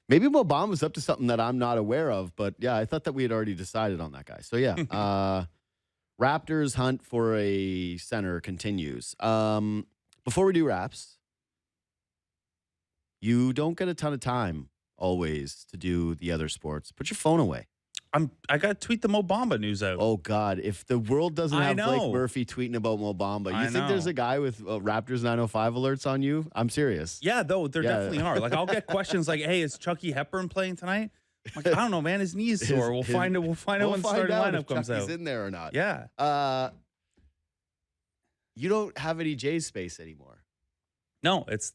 Maybe Mo Bamba's up to something that I'm not aware of, but yeah, I thought that we had already decided on that guy. So yeah, Raptors hunt for a center continues. Before we do Raps, you don't get a ton of time always to do the other sports. Put your phone away. I got to tweet the Mo Bamba news out. Oh, God. If the world doesn't have Blake Murphy tweeting about Mo Bamba, you think there's a guy with Raptors 905 alerts on you? I'm serious. Yeah, though, there definitely are. Like, I'll get questions like, hey, is Chucky Hepburn playing tonight? I'm like, I don't know, man. His knee's sore. We'll find out when the starting lineup comes out. He's in there or not. Yeah. You don't have any Jays space anymore. No, it's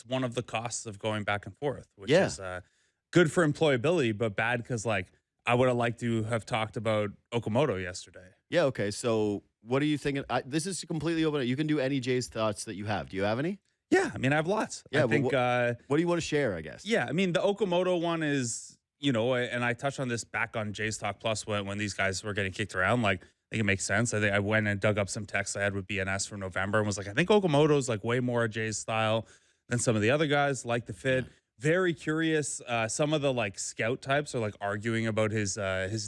one of the costs of going back and forth, which is good for employability, but bad because, like, I would have liked to have talked about Okamoto yesterday. Yeah, okay. So what are you thinking? This is completely open. You can do any Jays thoughts that you have. Do you have any? Yeah, I mean, I have lots. Yeah, I think. What do you want to share, I guess? Yeah, I mean, the Okamoto one is, and I touched on this back on Jays Talk Plus when these guys were getting kicked around. Like, I think it makes sense. I think I went and dug up some texts I had with BNS from November and was like, I think Okamoto's like way more a Jays style than some of the other guys. Like the fit. Yeah. Very curious. Some of the like scout types are like arguing about his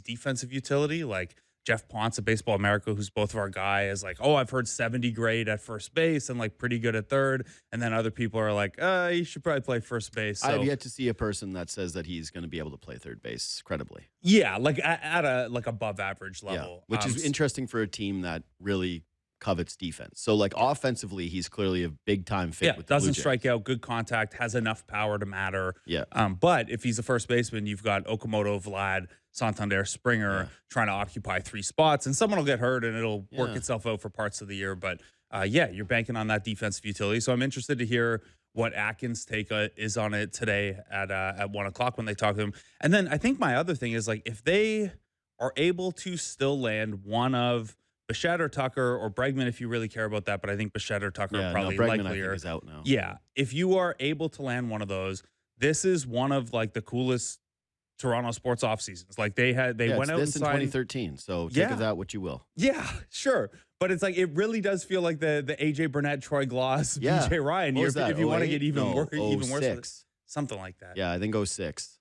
defensive utility. Like Jeff Ponce of Baseball America, who's both of our guy, is like, oh, I've heard 70 grade at first base and like pretty good at third. And then other people are like, you should probably play first base. So, I have yet to see a person that says that he's going to be able to play third base credibly. Yeah, like at a like above average level, which is interesting for a team that really covets defense. So like offensively, he's clearly a big time fit. With the doesn't strike out, good contact, has enough power to matter. Yeah. But if he's a first baseman, you've got Okamoto, Vlad, Santander, Springer trying to occupy 3 spots, and someone will get hurt and it'll work itself out for parts of the year. But you're banking on that defensive utility. So I'm interested to hear what Atkins' take is on it today at 1:00 when they talk to him. And then I think my other thing is like if they are able to still land one of Bichette or Tucker or Bregman, if you really care about that, but I think Bichette or Tucker are probably Bregman, likelier. I think, is out now. Yeah, if you are able to land one of those, this is one of like the coolest Toronto sports off seasons. Like they went out and signed in 2013. So take of that what you will. Yeah, sure. But it's like it really does feel like the AJ Burnett, Troy Gloss, BJ Ryan year. If you want to get even worse, something like that. Yeah, I think 06.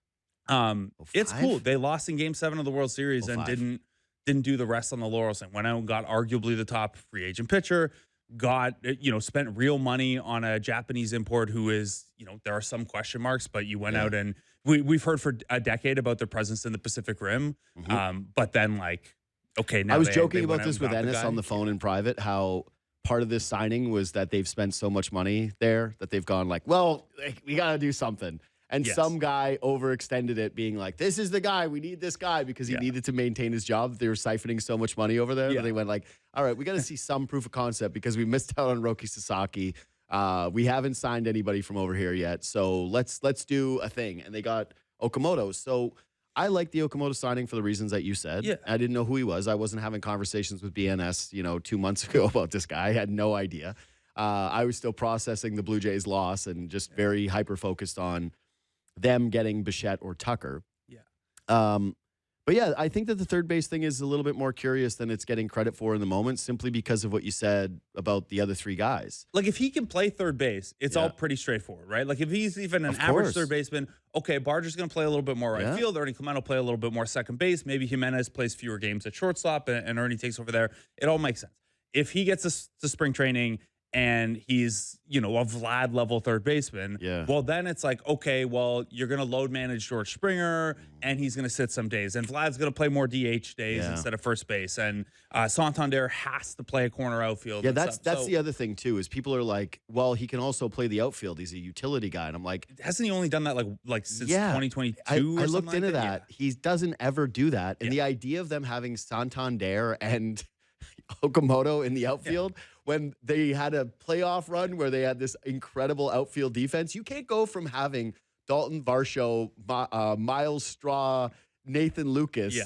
It's cool. They lost in Game 7 of the World Series and didn't do the rest on the laurels and went out and got arguably the top free agent pitcher, spent real money on a Japanese import who is, there are some question marks, but you went out and we've heard for a decade about their presence in the Pacific Rim. But then now I was joking about this with Ennis on the phone in private, how part of this signing was that they've spent so much money there that they've gone like, well, we got to do something. And some guy overextended it, being like, this is the guy. We need this guy because he needed to maintain his job. They were siphoning so much money over there that they went like, all right, we got to see some proof of concept because we missed out on Roki Sasaki. We haven't signed anybody from over here yet. So let's do a thing. And they got Okamoto. So I like the Okamoto signing for the reasons that you said. Yeah. I didn't know who he was. I wasn't having conversations with BNS, 2 months ago about this guy. I had no idea. I was still processing the Blue Jays loss and just very hyper-focused on them getting Bichette or Tucker. Yeah. But yeah, I think that the third base thing is a little bit more curious than it's getting credit for in the moment, simply because of what you said about the other three guys. Like, if he can play third base, it's all pretty straightforward, right? Like, if he's even an average third baseman, okay, Barger's going to play a little bit more right field. Ernie Clemente play a little bit more second base. Maybe Jimenez plays fewer games at shortstop, and Ernie takes over there. It all makes sense. If he gets to spring training and he's, a Vlad level third baseman, well, then it's like, okay, well, you're going to load manage George Springer, and he's going to sit some days. And Vlad's going to play more DH days instead of first base. And Santander has to play a corner outfield. Yeah, that's the other thing, too, is people are like, well, he can also play the outfield. He's a utility guy. And I'm like... Hasn't he only done that like since 2022 I looked like into that. Yeah. He doesn't ever do that. And the idea of them having Santander and Okamoto in the outfield... When they had a playoff run where they had this incredible outfield defense, you can't go from having Dalton Varsho, Miles Straw, Nathan Lucas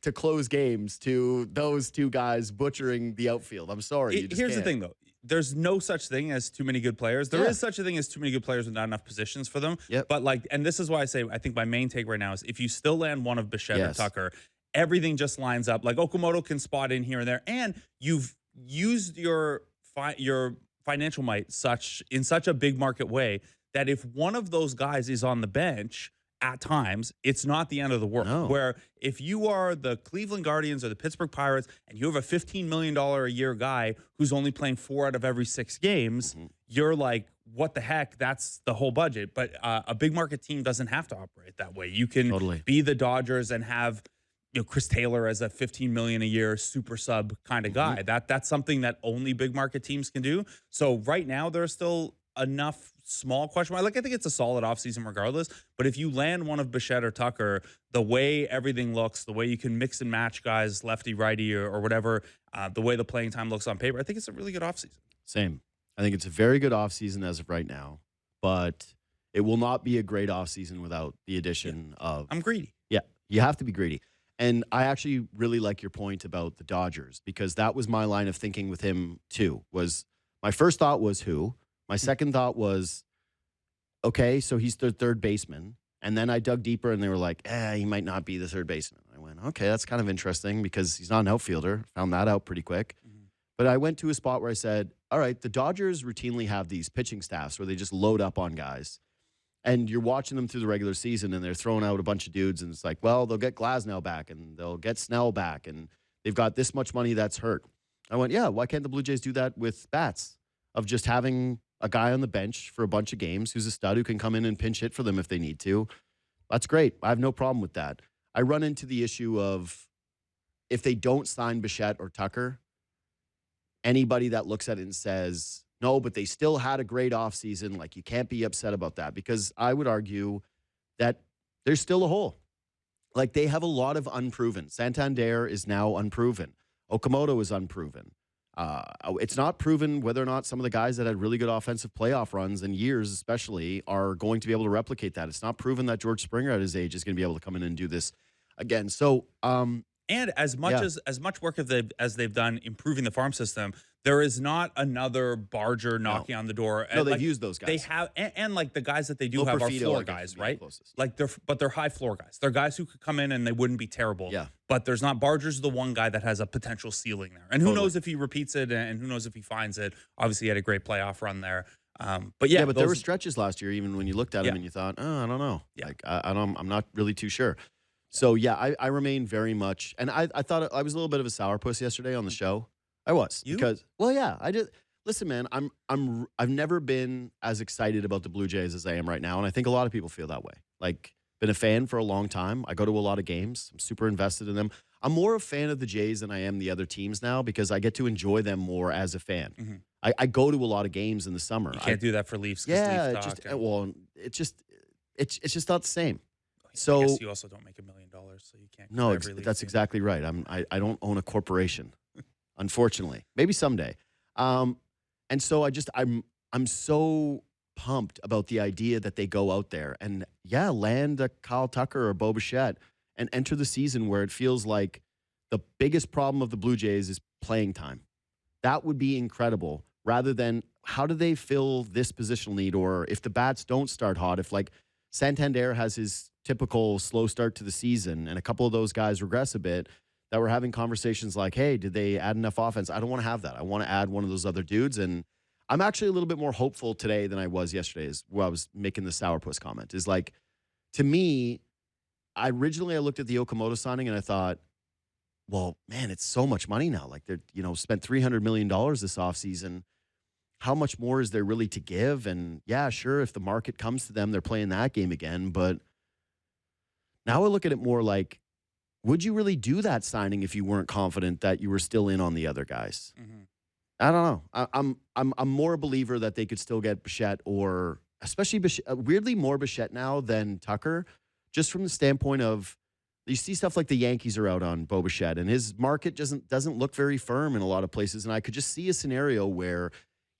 to close games to those two guys butchering the outfield. I'm sorry. Here's the thing, though. There's no such thing as too many good players. There is such a thing as too many good players with not enough positions for them. But and this is why I say, I think my main take right now is if you still land one of Bichette or Tucker, everything just lines up. Like, Okamoto can spot in here and there, and you've used your financial might in such a big market way that if one of those guys is on the bench at times, it's not the end of the world. No. Where if you are the Cleveland Guardians or the Pittsburgh Pirates and you have a $15 million a year guy who's only playing 4 out of every 6 games, you're like, what the heck? That's the whole budget. But a big market team doesn't have to operate that way. You can be the Dodgers and have Chris Taylor as a $15 million a year super sub kind of guy. That's something that only big market teams can do. So right now there's still enough small question mark. Like, I think it's a solid offseason regardless. But if you land one of Bichette or Tucker, the way everything looks, the way you can mix and match guys lefty, righty, or whatever, the way the playing time looks on paper, I think it's a really good offseason. Same. I think it's a very good offseason as of right now. But it will not be a great offseason without the addition of... I'm greedy. Yeah, you have to be greedy. And I actually really like your point about the Dodgers, because that was my line of thinking with him too. Was my first thought was who? My second thought was, okay, so he's the third baseman. And then I dug deeper and they were like, he might not be the third baseman. I went, okay, that's kind of interesting because he's not an outfielder. Found that out pretty quick. But I went to a spot where I said, all right, the Dodgers routinely have these pitching staffs where they just load up on guys. And you're watching them through the regular season, and they're throwing out a bunch of dudes, and it's like, well, they'll get Glasnow back, and they'll get Snell back, and they've got this much money that's hurt. I went, yeah, why can't the Blue Jays do that with bats? Of just having a guy on the bench for a bunch of games who's a stud who can come in and pinch hit for them if they need to. That's great. I have no problem with that. I run into the issue of if they don't sign Bichette or Tucker, anybody that looks at it and says... no, but they still had a great offseason. Like, you can't be upset about that, because I would argue that there's still a hole. Like, they have a lot of unproven. Santander is now unproven. Okamoto is unproven. It's not proven whether or not some of the guys that had really good offensive playoff runs and years especially are going to be able to replicate that. It's not proven that George Springer at his age is going to be able to come in and do this again. So, and as much work as they've done improving the farm system, there is not another Barger knocking on the door. No, they've used those guys. They have, and like the guys that they do have are floor guys, right? Like they're high floor guys. They're guys who could come in and they wouldn't be terrible. Yeah. But there's not. Barger's the one guy that has a potential ceiling there, and who knows if he repeats it, and who knows if he finds it. Obviously, he had a great playoff run there. But there were stretches last year, even when you looked at him and you thought, I don't know. Yeah. Like I'm not really too sure. So yeah, I remain very much, and I thought I was a little bit of a sourpuss yesterday on the show. I was because I just listen, man. I've never been as excited about the Blue Jays as I am right now, and I think a lot of people feel that way. Like, been a fan for a long time. I go to a lot of games. I'm super invested in them. I'm more a fan of the Jays than I am the other teams now because I get to enjoy them more as a fan. Mm-hmm. I go to a lot of games in the summer. You can't do that for Leafs. Yeah, Leaf it's just not the same. So I guess you also don't make $1 million, so you can't. No, that's exactly right. I don't own a corporation, unfortunately. Maybe someday. And so I'm so pumped about the idea that they go out there and land a Kyle Tucker or Bo Bichette and enter the season where it feels like the biggest problem of the Blue Jays is playing time. That would be incredible, rather than how do they fill this positional need, or if the bats don't start hot, if like Santander has his typical slow start to the season and a couple of those guys regress a bit, that we're having conversations like, hey, did they add enough offense? I don't want to have that. I want to add one of those other dudes. And I'm actually a little bit more hopeful today than I was yesterday, is where I was making the sourpuss comment. Is like, to me, I looked at the Okamoto signing and I thought, well, man, it's so much money now. Like, they're, spent $300 million this offseason. How much more is there really to give? And yeah, sure, if the market comes to them, they're playing that game again. But now I look at it more like, would you really do that signing if you weren't confident that you were still in on the other guys? Mm-hmm. I don't know. I'm more a believer that they could still get Bichette, or especially weirdly more Bichette now than Tucker, just from the standpoint of, you see stuff like the Yankees are out on Bo Bichette, and his market doesn't look very firm in a lot of places. And I could just see a scenario where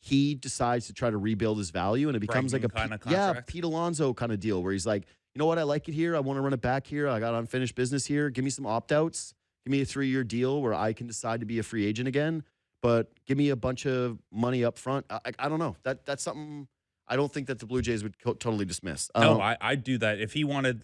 he decides to try to rebuild his value, and it becomes like a Pete Alonso kind of deal, where he's like, you know what, I like it here. I want to run it back here. I got unfinished business here. Give me some opt-outs. Give me a 3-year deal where I can decide to be a free agent again, but give me a bunch of money up front. I don't know. That's something I don't think that the Blue Jays would totally dismiss. No, I'd do that. If he wanted,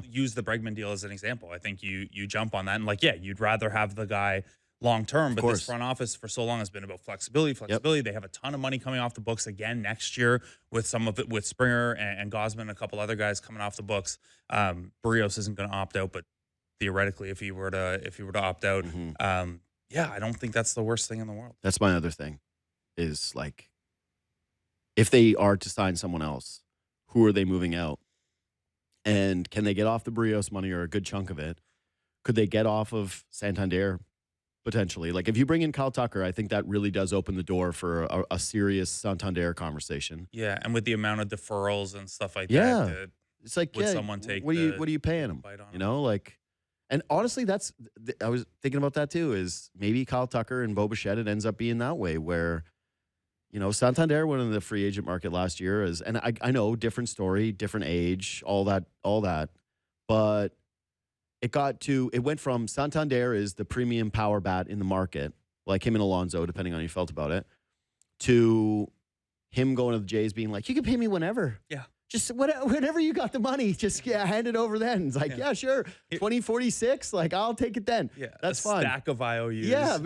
use the Bregman deal as an example, I think you jump on that. And you'd rather have the guy long-term, but this front office for so long has been about flexibility. Yep. They have a ton of money coming off the books again next year, with some of it with Springer and Gausman and a couple other guys coming off the books. Barrios isn't going to opt out, but theoretically, if he were to opt out, I don't think that's the worst thing in the world. That's my other thing, is like, if they are to sign someone else, who are they moving out? And can they get off the Barrios money, or a good chunk of it? Could they get off of Santander? Potentially. Like, if you bring in Kyle Tucker, I think that really does open the door for a serious Santander conversation. Yeah, and with the amount of deferrals and stuff like that, it's like, would someone take? What are you paying him? And honestly, I was thinking about that too. Is maybe Kyle Tucker and Bo Bichette, it ends up being that way, where Santander went in the free agent market last year, and I know, different story, different age, all that, but it went from Santander is the premium power bat in the market, like him and Alonso, depending on how you felt about it, to him going to the Jays being like, you can pay me whenever. Yeah. Just whenever you got the money, just hand it over then. It's like, yeah, sure. 2046, I'll take it then. Yeah, that's fine. Stack of IOUs. Yeah,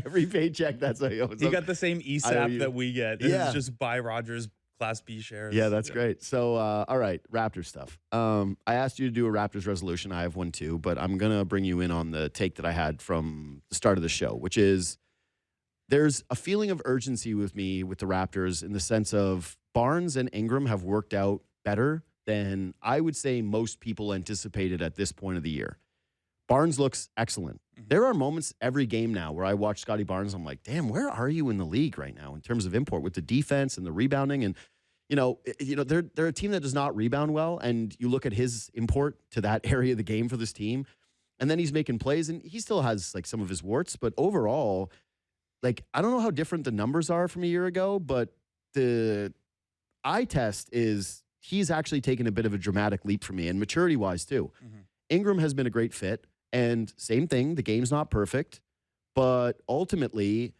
every paycheck, that's how you got the same ESAP that we get. It's just buy Rogers Class B shares. Yeah, that's great. So, all right, Raptors stuff. I asked you to do a Raptors resolution. I have one too, but I'm going to bring you in on the take that I had from the start of the show, which is, there's a feeling of urgency with me with the Raptors, in the sense of Barnes and Ingram have worked out better than I would say most people anticipated at this point of the year. Barnes looks excellent. Mm-hmm. There are moments every game now where I watch Scotty Barnes, I'm like, damn, where are you in the league right now in terms of import, with the defense and the rebounding? And they're a team that does not rebound well, and you look at his import to that area of the game for this team, and then he's making plays, and he still has some of his warts, but overall, I don't know how different the numbers are from a year ago, but the eye test is he's actually taken a bit of a dramatic leap for me, and maturity-wise too. Mm-hmm. Ingram has been a great fit, and same thing, the game's not perfect, but ultimately,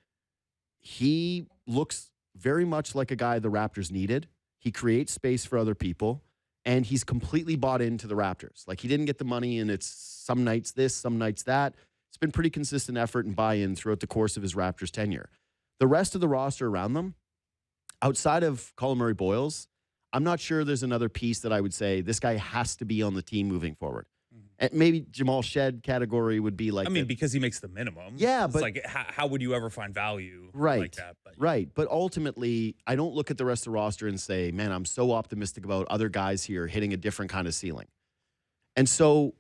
he looks very much like a guy the Raptors needed. He creates space for other people, and he's completely bought into the Raptors. He didn't get the money, and it's some nights this, some nights that. It's been pretty consistent effort and buy-in throughout the course of his Raptors tenure. The rest of the roster around them, outside of Colin Murray-Boyles, I'm not sure there's another piece that I would say this guy has to be on the team moving forward. And maybe Jamal Shed category would be because he makes the minimum. Yeah, it's but how would you ever find value like that? But, right. But ultimately, I don't look at the rest of the roster and say, man, I'm so optimistic about other guys here hitting a different kind of ceiling. And so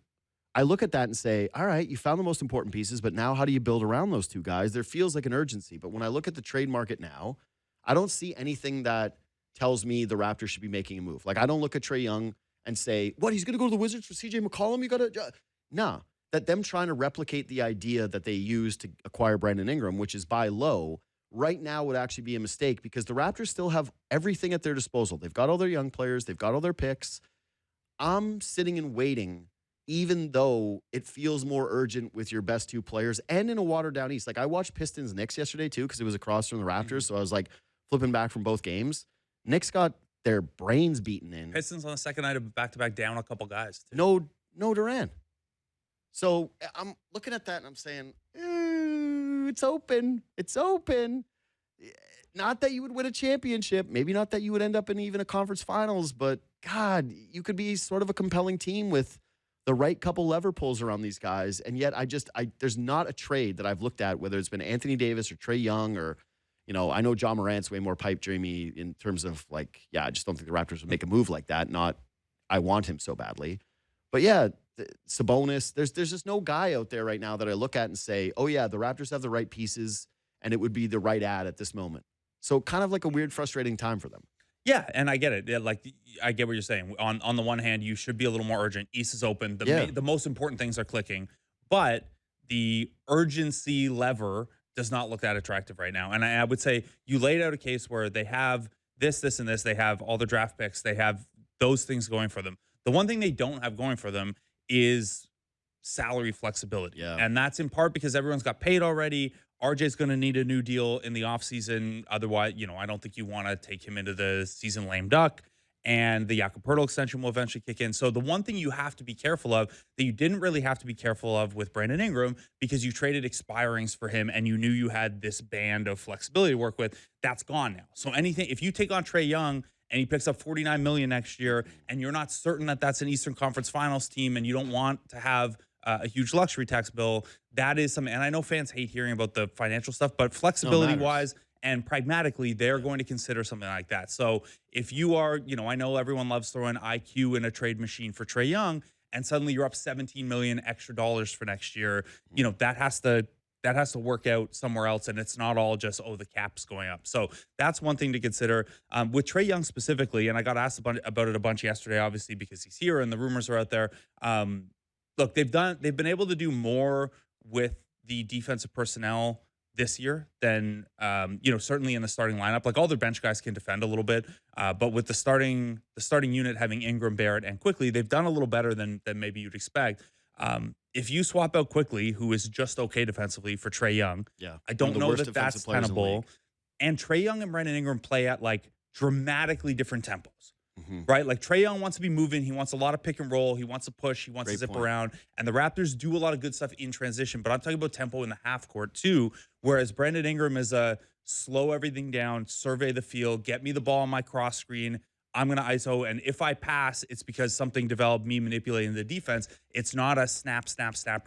I look at that and say, all right, you found the most important pieces, but now how do you build around those two guys? There feels like an urgency. But when I look at the trade market now, I don't see anything that tells me the Raptors should be making a move. I don't look at Trae Young and say, what, he's going to go to the Wizards for CJ McCollum? You got to... Nah. That them trying to replicate the idea that they used to acquire Brandon Ingram, which is buy low, right now would actually be a mistake, because the Raptors still have everything at their disposal. They've got all their young players. They've got all their picks. I'm sitting and waiting even though it feels more urgent with your best two players and in a watered down East. Like I watched Pistons Knicks yesterday too, because it was across from the Raptors. So I was like flipping back from both games. Knicks got their brains beaten in. Pistons on the second night of back-to-back down a couple guys too. No Durant. So I'm looking at that and I'm saying, it's open. It's open. Not that you would win a championship, maybe not that you would end up in even a conference finals, but God, you could be sort of a compelling team with the right couple lever pulls around these guys. And yet there's not a trade that I've looked at, whether it's been Anthony Davis or Trae Young or, I know John Morant's way more pipe dreamy in terms of like, I just don't think the Raptors would make a move like that. Not, I want him so badly. But yeah, Sabonis, there's just no guy out there right now that I look at and say, oh yeah, the Raptors have the right pieces and it would be the right ad at this moment. So kind of like a weird, frustrating time for them. Yeah, and I get it. Yeah, like I get what you're saying. On the one hand, you should be a little more urgent. East is open. The most important things are clicking, but the urgency lever does not look that attractive right now. And I would say you laid out a case where they have this, and this. They have all the draft picks. They have those things going for them. The one thing they don't have going for them is salary flexibility. Yeah. And that's in part because everyone's got paid already. RJ's going to need a new deal in the offseason. Otherwise, I don't think you want to take him into the season lame duck. And the Jakob Poeltl extension will eventually kick in. So the one thing you have to be careful of that you didn't really have to be careful of with Brandon Ingram, because you traded expirings for him and you knew you had this band of flexibility to work with, that's gone now. So if you take on Trae Young and he picks up $49 million next year and you're not certain that that's an Eastern Conference Finals team and you don't want to have a huge luxury tax bill, that is something. And I know fans hate hearing about the financial stuff, but flexibility wise and pragmatically, they're going to consider something like that. So if you are, I know everyone loves throwing IQ in a trade machine for Trae Young, and suddenly you're up $17 million extra for next year, that has to work out somewhere else. And it's not all just, the cap's going up. So that's one thing to consider. With Trae Young specifically, and I got asked about it a bunch yesterday, obviously, because he's here and the rumors are out there. Look, they've been able to do more with the defensive personnel this year than, certainly in the starting lineup. Like all their bench guys can defend a little bit, but with the starting unit having Ingram, Barrett, and Quickly, they've done a little better than maybe you'd expect. If you swap out Quickly, who is just okay defensively, for Trae Young, I don't know that that's tenable. And Trae Young and Brandon Ingram play at like dramatically different tempos. Right? Like Trae Young wants to be moving. He wants a lot of pick and roll. He wants to push. He wants to zip around. And the Raptors do a lot of good stuff in transition. But I'm talking about tempo in the half court too. Whereas Brandon Ingram is a slow everything down, survey the field, get me the ball on my cross screen. I'm going to ISO. And if I pass, it's because something developed me manipulating the defense. It's not a snap,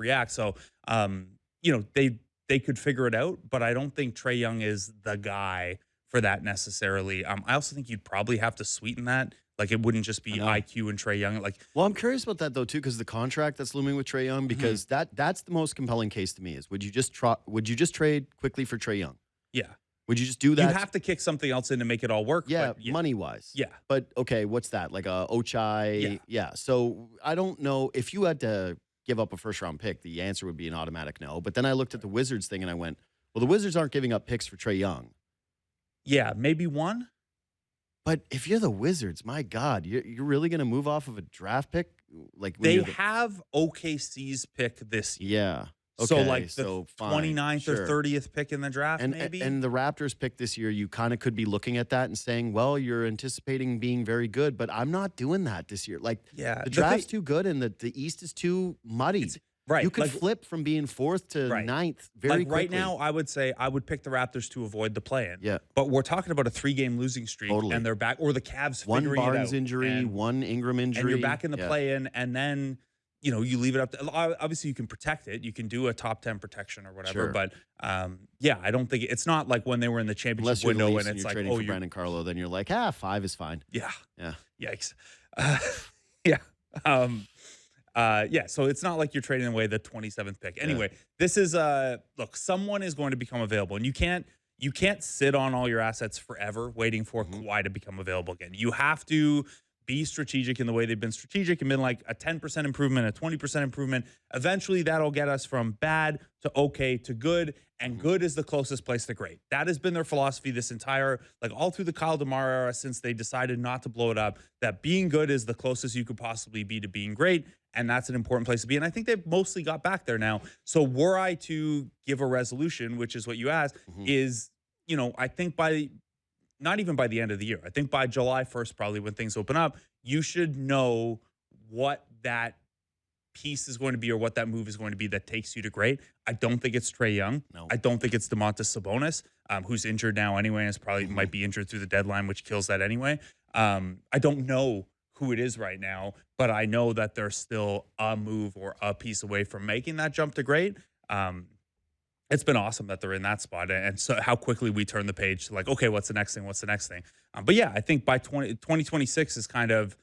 react. So, they could figure it out. But I don't think Trae Young is the guy for that necessarily. I also think you'd probably have to sweeten that. Like it wouldn't just be IQ and Trae Young. Well, I'm curious about that though too, because the contract that's looming with Trae Young, because that's the most compelling case to me. Is would you just trade Quickly for Trae Young? Yeah. Would you just do that? You have to kick something else in to make it all work. Yeah, money wise. Yeah. But okay, what's that? Like a Ochai? Yeah. So I don't know if you had to give up a first round pick, the answer would be an automatic no. But then I looked at the Wizards thing and I went, well, the Wizards aren't giving up picks for Trae Young. Yeah, maybe one. But if you're the Wizards, my God, you're really going to move off of a draft pick? Like they have OKC's pick this year. Yeah. Okay, so like the 29th or 30th pick in the draft, maybe? And the Raptors pick this year, you kind of could be looking at that and saying, well, you're anticipating being very good, but I'm not doing that this year. Like the draft's too good and the East is too muddy. Right. You could flip from being 4th to 9th very quickly. Right now, I would say I would pick the Raptors to avoid the play-in. Yeah. But we're talking about a 3-game losing streak, and they're back, or the Cavs figuring it out. One Barnes injury, one Ingram injury. And you're back in the play-in, and then, you leave it up to, obviously you can protect it. You can do a top 10 protection or whatever. Sure. But, I don't think, it's not like when they were in the championship window and it's like, trading for Brandon Carlo, then you're like, 5 is fine. Yeah. Yeah. Yikes. So it's not like you're trading away the 27th pick. Anyway, this is look, someone is going to become available, and you can't sit on all your assets forever waiting for Kawhi to become available again. You have to be strategic in the way they've been strategic and been like a 10% improvement, a 20% improvement. Eventually that'll get us from bad to okay to good, and good is the closest place to great. That has been their philosophy this entire, like all through the Kyle DeMar era, since they decided not to blow it up, that being good is the closest you could possibly be to being great. and that's an important place to be. And I think they've mostly got back there now. So were I to give a resolution, which is what you asked, is, I think not even by the end of the year, I think by July 1st, probably when things open up, you should know what that piece is going to be or what that move is going to be that takes you to great. I don't think it's Trae Young. No. I don't think it's Domantas Sabonis, who's injured now anyway, and is probably might be injured through the deadline, which kills that anyway. I don't know who it is right now, but I know that they're still a move or a piece away from making that jump to great. It's been awesome that they're in that spot, and so how quickly we turn the page to like, okay, what's the next thing? What's the next thing? But yeah, I think by 2026 is kind of,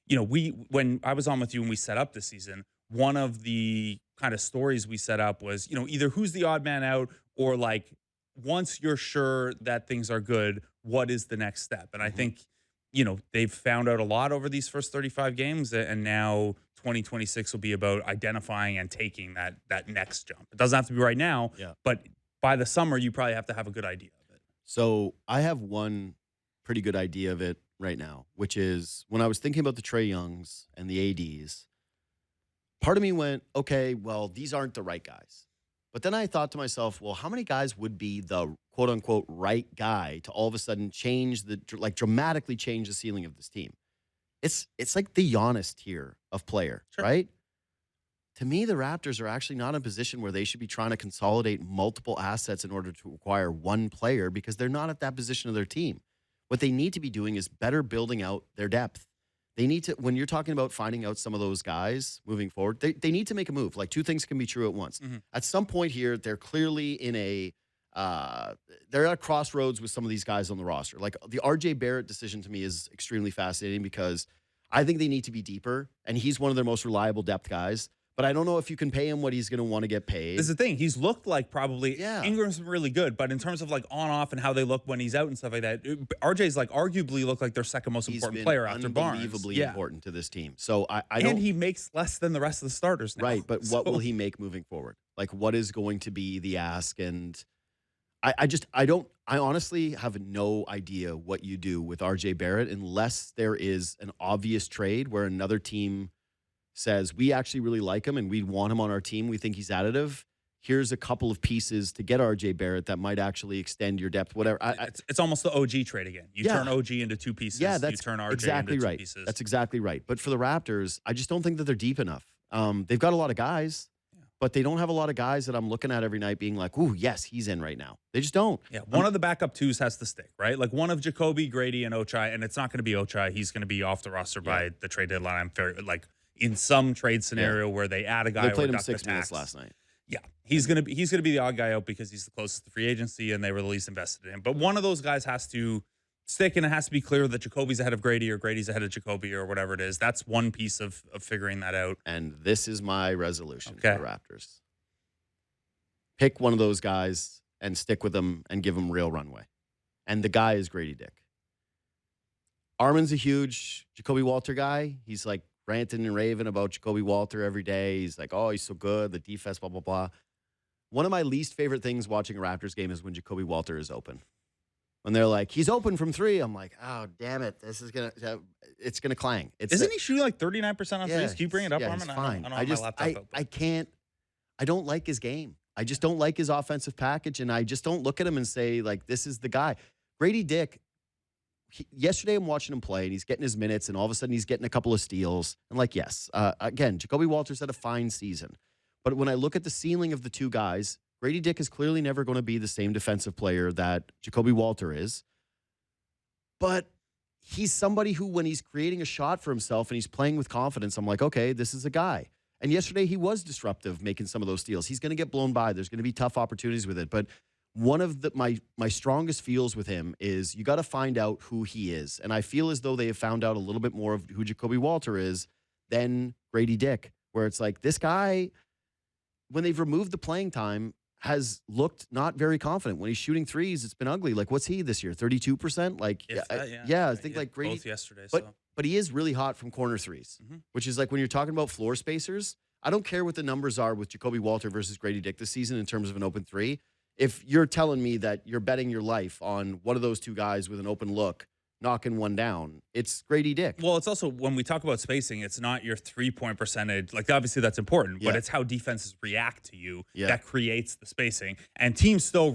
when I was on with you and we set up this season, one of the kind of stories we set up was, either who's the odd man out or like, once you're sure that things are good, what is the next step? And I think, they've found out a lot over these first 35 games, and now 2026 will be about identifying and taking that next jump. It doesn't have to be right now, but by the summer, you probably have to have a good idea of it. So I have one pretty good idea of it right now, which is when I was thinking about the Trae Youngs and the ADs, part of me went, okay, well, these aren't the right guys. But then I thought to myself, well, how many guys would be the quote unquote right guy to all of a sudden dramatically change the ceiling of this team? It's like the Giannis tier of player, right? To me, the Raptors are actually not in a position where they should be trying to consolidate multiple assets in order to acquire one player, because they're not at that position of their team. What they need to be doing is better building out their depth. They need to, when you're talking about finding out some of those guys moving forward, they need to make a move. Like, two things can be true at once. At some point here, they're clearly in they're at a crossroads with some of these guys on the roster. Like, the RJ Barrett decision to me is extremely fascinating because I think they need to be deeper, and he's one of their most reliable depth guys. But I don't know if you can pay him what he's going to want to get paid. This is the thing. He's looked like probably Ingram's really good, but in terms of like on off and how they look when he's out and stuff like that, RJ's like arguably looked like their second most important player after Barnes. Unbelievably important to this team. So I don't. And he makes less than the rest of the starters now. Right, but what will he make moving forward? Like, what is going to be the ask? And I honestly have no idea what you do with RJ Barrett unless there is an obvious trade where another team says, we actually really like him and we want him on our team. We think he's additive. Here's a couple of pieces to get RJ Barrett that might actually extend your depth, whatever. It's almost the OG trade again. You turn OG into two pieces. Yeah, that's you turn RJ exactly into right. two pieces. That's exactly right. But for the Raptors, I just don't think that they're deep enough. They've got a lot of guys, but they don't have a lot of guys that I'm looking at every night being like, ooh, yes, he's in right now. They just don't. Yeah, one of the backup twos has to stick, right? Like one of Jacoby, Grady, and Ochai, and it's not going to be Ochai. He's going to be off the roster by the trade deadline. I'm fair, like in some trade scenario where they add a guy. They played or him 6 minutes last night. Yeah, he's gonna be the odd guy out because he's the closest to free agency and they were the least invested in him. But one of those guys has to stick, and it has to be clear that Jacoby's ahead of Grady or Grady's ahead of Jacoby or whatever it is. That's one piece of figuring that out. And this is my resolution for the Raptors. Pick one of those guys and stick with them and give them real runway. And the guy is Grady Dick. Armin's a huge Jacoby Walter guy. He's like ranting and raving about Jacoby Walter every day. He's like, oh, he's so good. The defense, blah, blah, blah. One of my least favorite things watching a Raptors game is when Jacoby Walter is open. When they're like, he's open from three, I'm like, oh, damn it. It's going to clang. Isn't he shooting like 39% on threes? Can you bring it up, Armin? He's fine. I I don't like his game. I just don't like his offensive package, and I just don't look at him and say, like, this is the guy. Grady Dick, yesterday I'm watching him play, and he's getting his minutes, and all of a sudden he's getting a couple of steals. And, like, yes, again, Jacoby Walters had a fine season. But when I look at the ceiling of the two guys, Grady Dick is clearly never going to be the same defensive player that Jacoby Walter is. But he's somebody who, when he's creating a shot for himself and he's playing with confidence, I'm like, okay, this is a guy. And yesterday he was disruptive, making some of those steals. He's going to get blown by. There's going to be tough opportunities with it. But one of my strongest feels with him is you got to find out who he is. And I feel as though they have found out a little bit more of who Jacoby Walter is than Grady Dick, where it's like this guy, when they've removed the playing time, has looked not very confident. When he's shooting threes, it's been ugly. Like, what's he this year? 32%? Like, I think like Grady. Both yesterday. But he is really hot from corner threes, which is like when you're talking about floor spacers, I don't care what the numbers are with Jacoby Walter versus Grady Dick this season in terms of an open three. If you're telling me that you're betting your life on one of those two guys with an open look knocking one down. It's Grady Dick. Well, it's also, when we talk about spacing, it's not your 3-point percentage. Like, obviously that's important, but it's how defenses react to you that creates the spacing. And teams still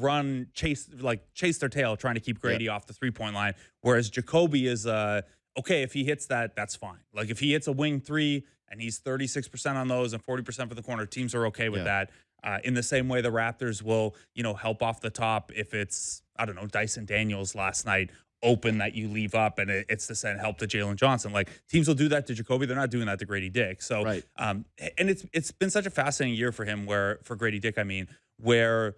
chase their tail trying to keep Grady off the 3-point line. Whereas Jacoby is, okay, if he hits that, that's fine. Like, if he hits a wing 3 and he's 36% on those and 40% for the corner, teams are okay with that. In the same way the Raptors will, help off the top if it's, I don't know, Dyson Daniels last night open that you leave up and it's to send help to Jalen Johnson. Like, teams will do that to Jacoby. They're not doing that to Grady Dick. So, and it's been such a fascinating year for him for Grady Dick, where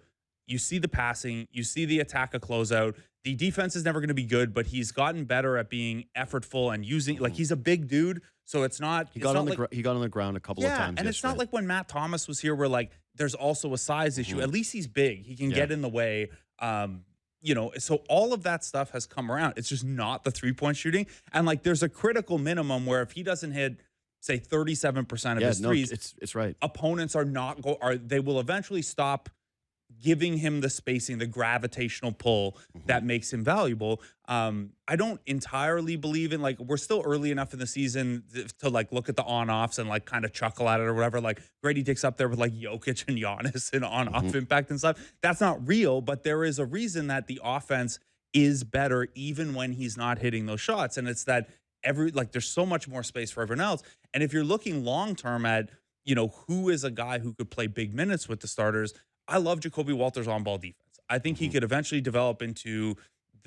you see the passing, you see the attack a closeout. The defense is never going to be good, but he's gotten better at being effortful and using, like, he's a big dude. So it's not, he got on the ground a couple of times. And it's not like when Matt Thomas was here where, like, there's also a size issue. At least he's big. He can get in the way. So all of that stuff has come around. It's just not the 3-point shooting. And, like, there's a critical minimum where if he doesn't hit, say, 37% of his threes, it's right. Opponents they will eventually stop giving him the spacing, the gravitational pull that makes him valuable. I don't entirely believe in, like, we're still early enough in the season to like look at the on-offs and like kind of chuckle at it or whatever. Like, Grady Dick's up there with like Jokic and Giannis and on-off impact and stuff. That's not real, but there is a reason that the offense is better even when he's not hitting those shots. And it's that there's so much more space for everyone else. And if you're looking long-term at, who is a guy who could play big minutes with the starters, I love Jacoby Walter's on-ball defense. I think he could eventually develop into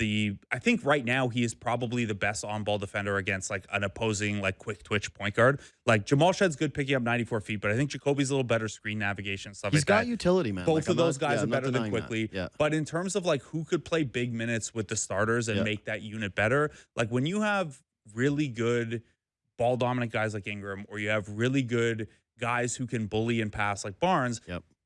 I think right now he is probably the best on-ball defender against like an opposing like quick twitch point guard. Like, Jamal Shedd's good picking up 94 feet, but I think Jacoby's a little better screen navigation stuff. He's got utility, man. Both of those guys are better than Quickly. Yeah. But in terms of like who could play big minutes with the starters and make that unit better, like when you have really good ball dominant guys like Ingram, or you have really good guys who can bully and pass like Barnes,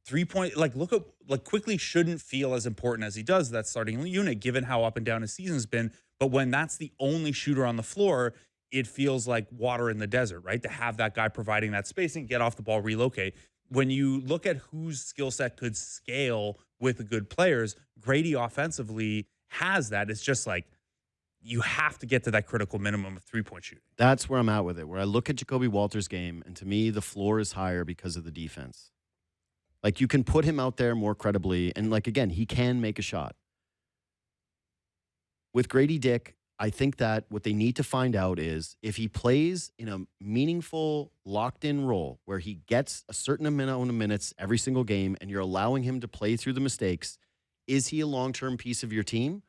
3-point, like, look at, like, Quickly shouldn't feel as important as he does, that starting unit, given how up and down his season's been. But when that's the only shooter on the floor, it feels like water in the desert, right? To have that guy providing that spacing, get off the ball, relocate. When you look at whose skill set could scale with the good players, Grady offensively has that. It's just like, you have to get to that critical minimum of 3-point shooting. That's where I'm at with it, where I look at Jacoby Walter's game, and to me, the floor is higher because of the defense. Like, you can put him out there more credibly, and, like, again, he can make a shot. With Grady Dick, I think that what they need to find out is if he plays in a meaningful, locked-in role where he gets a certain amount of minutes every single game and you're allowing him to play through the mistakes, is he a long-term piece of your team?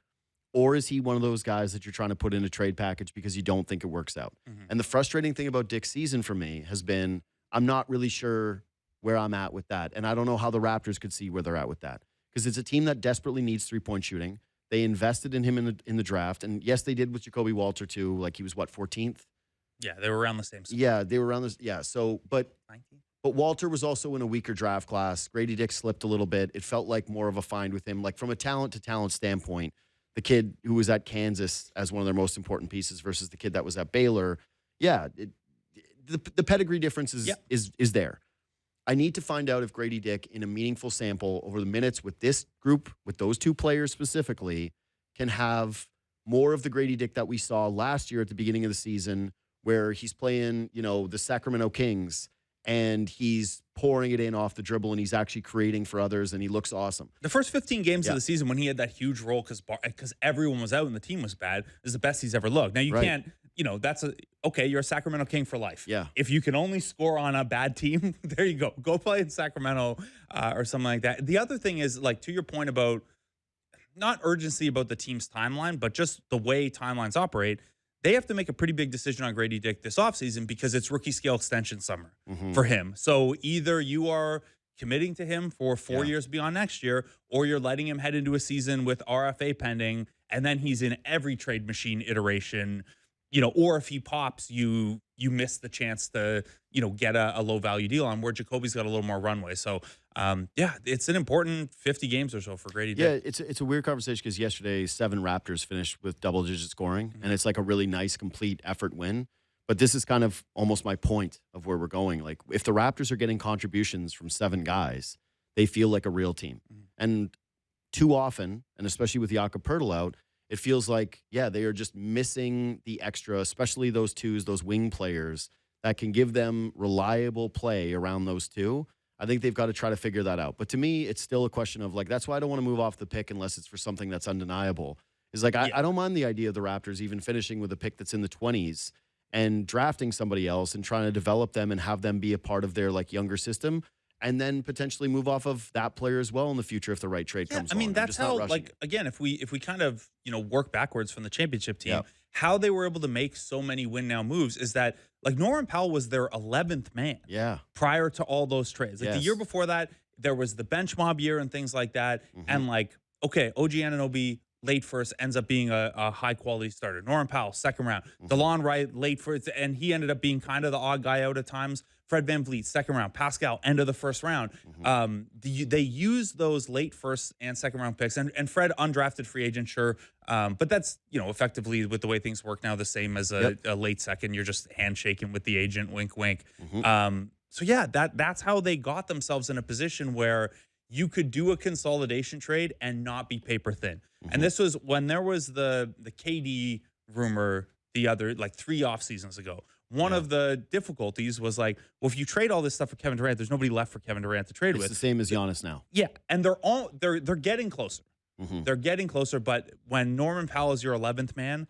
Or is he one of those guys that you're trying to put in a trade package because you don't think it works out? And the frustrating thing about Dick's season for me has been, I'm not really sure where I'm at with that. And I don't know how the Raptors could see where they're at with that. Because it's a team that desperately needs 3-point shooting. They invested in him in the draft. And yes, they did with Jacoby Walter too. Like, he was, what, 14th? Yeah, they were around the same. Yeah, they were around this. Yeah, so, but 19? But Walter was also in a weaker draft class. Grady Dick slipped a little bit. It felt like more of a find with him. Like, from a talent-to-talent standpoint, the kid who was at Kansas as one of their most important pieces versus the kid that was at Baylor, the pedigree difference is there. I need to find out if Grady Dick, in a meaningful sample over the minutes with this group, with those two players specifically, can have more of the Grady Dick that we saw last year at the beginning of the season, where he's playing, the Sacramento Kings, and he's pouring it in off the dribble, and he's actually creating for others, and he looks awesome. The first 15 games of the season, when he had that huge role because everyone was out and the team was bad, is the best he's ever looked. Now, you can't, you're a Sacramento King for life. Yeah. If you can only score on a bad team, there you go. Go play in Sacramento or something like that. The other thing is, like, to your point about not urgency about the team's timeline, but just the way timelines operate, they have to make a pretty big decision on Grady Dick this offseason because it's rookie scale extension summer for him. So either you are committing to him for 4 years beyond next year, or you're letting him head into a season with RFA pending, and then he's in every trade machine iteration, or if he pops, you miss the chance to, get a low value deal on, where Jacoby's got a little more runway. So, it's an important 50 games or so for Grady Dick. Yeah, it's a weird conversation because yesterday 7 Raptors finished with double-digit scoring, and it's like a really nice, complete effort win. But this is kind of almost my point of where we're going. Like, if the Raptors are getting contributions from 7 guys, they feel like a real team. And too often, and especially with Jakob Pirtle out, it feels like, yeah, they are just missing the extra, especially those twos, those wing players that can give them reliable play around those two. I think they've got to try to figure that out. But to me, it's still a question of like, that's why I don't want to move off the pick unless it's for something that's undeniable. Is like, I don't mind the idea of the Raptors even finishing with a pick that's in the 20s and drafting somebody else and trying to develop them and have them be a part of their like younger system, and then potentially move off of that player as well in the future if the right trade comes along. I mean, that's how, like, again, if we kind of, work backwards from the championship team, how they were able to make so many win now moves is that, like, Norman Powell was their 11th man prior to all those trades. Like, the year before that, there was the bench mob year and things like that. And, like, okay, OG Anunoby, late first, ends up being a high-quality starter. Norman Powell, second round. DeLon Wright, late first, and he ended up being kind of the odd guy out at times. Fred VanVleet, second round. Pascal, end of the first round. They used those late first and second round picks. And Fred, undrafted free agent, sure. But that's, effectively with the way things work now, the same as a late second. You're just handshaking with the agent, wink, wink. So, yeah, that's how they got themselves in a position where you could do a consolidation trade and not be paper thin. And this was when there was the KD rumor the other, like 3 off seasons ago. One of the difficulties was like, well, if you trade all this stuff for Kevin Durant, there's nobody left for Kevin Durant to trade with. It's the same as Giannis now. Yeah, and they're getting closer. They're getting closer, but when Norman Powell is your 11th man,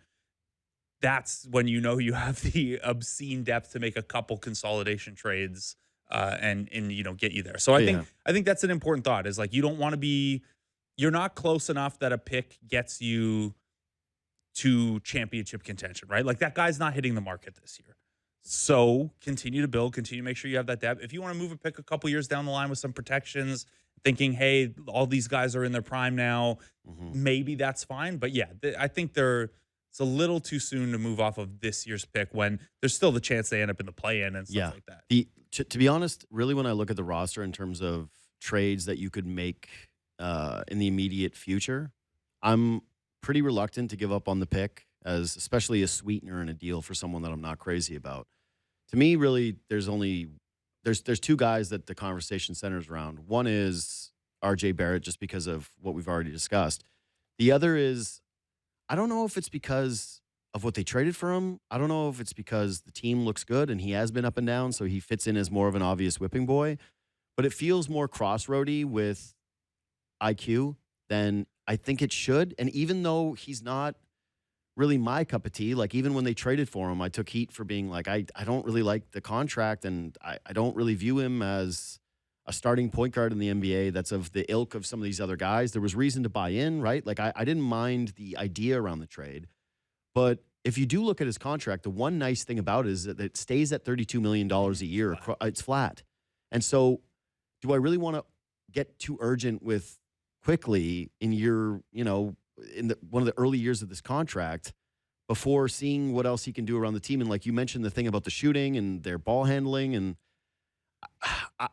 that's when you have the obscene depth to make a couple consolidation trades and get you there. So I think that's an important thought, is like, you don't want to be, you're not close enough that a pick gets you to championship contention, right? Like, that guy's not hitting the market this year. So continue to build, continue to make sure you have that depth. If you want to move a pick a couple years down the line with some protections, thinking, hey, all these guys are in their prime now, maybe that's fine. But yeah, I think it's a little too soon to move off of this year's pick when there's still the chance they end up in the play-in and stuff like that. To be honest, really, when I look at the roster in terms of trades that you could make in the immediate future, I'm pretty reluctant to give up on the pick, as especially a sweetener in a deal for someone that I'm not crazy about. To me, really, there's 2 guys that the conversation centers around. One is RJ Barrett, just because of what we've already discussed. The other is, I don't know if it's because of what they traded for him. I don't know if it's because the team looks good and he has been up and down, so he fits in as more of an obvious whipping boy. But it feels more crossroady with IQ than I think it should. And even though he's not really my cup of tea, like, even when they traded for him, I took heat for being like, I don't really like the contract, and I don't really view him as a starting point guard in the NBA that's of the ilk of some of these other guys. There was reason to buy in, right? Like, I didn't mind the idea around the trade. But if you do look at his contract, the one nice thing about it is that it stays at $32 million a year. It's flat. And so do I really want to get too urgent with quickly in one of the early years of this contract before seeing what else he can do around the team? And like you mentioned, the thing about the shooting and their ball handling, and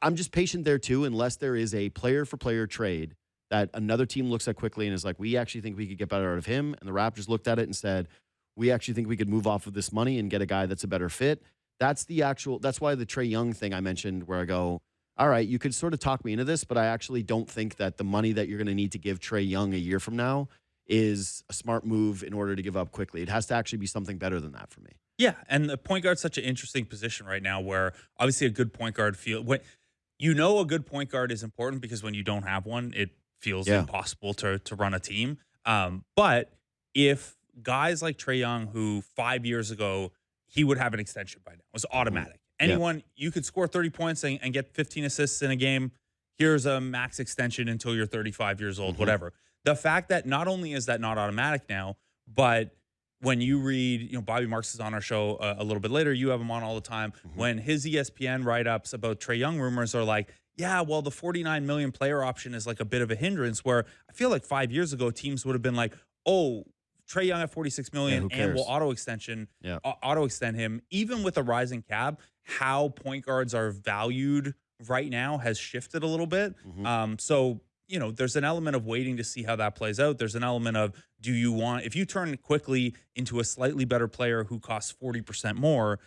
I'm just patient there too, unless there is a player for player trade that another team looks at quickly and is like, we actually think we could get better out of him. And the Raptors looked at it and said, we actually think we could move off of this money and get a guy that's a better fit. That's why the Trae Young thing I mentioned, where I go, all right, you could sort of talk me into this, but I actually don't think that the money that you're going to need to give Trae Young a year from now is a smart move in order to give up quickly. It has to actually be something better than that for me. Yeah, and the point guard's such an interesting position right now, where obviously a good point guard a good point guard is important, because when you don't have one, it feels impossible to run a team. But if guys like Trae Young, who 5 years ago, he would have an extension by now, it was automatic. Anyone, you could score 30 points and get 15 assists in a game. Here's a max extension until you're 35 years old, whatever. The fact that not only is that not automatic now, but when you read, Bobby Marks is on our show a little bit later. You have him on all the time. When his ESPN write-ups about Trae Young rumors are like, yeah, well, the $49 million player option is like a bit of a hindrance, where I feel like 5 years ago, teams would have been like, oh, Trae Young at $46 million and we'll auto extend him. Even with a rising cap, how point guards are valued right now has shifted a little bit. So, there's an element of waiting to see how that plays out. There's an element of, if you turn quickly into a slightly better player who costs 40% more,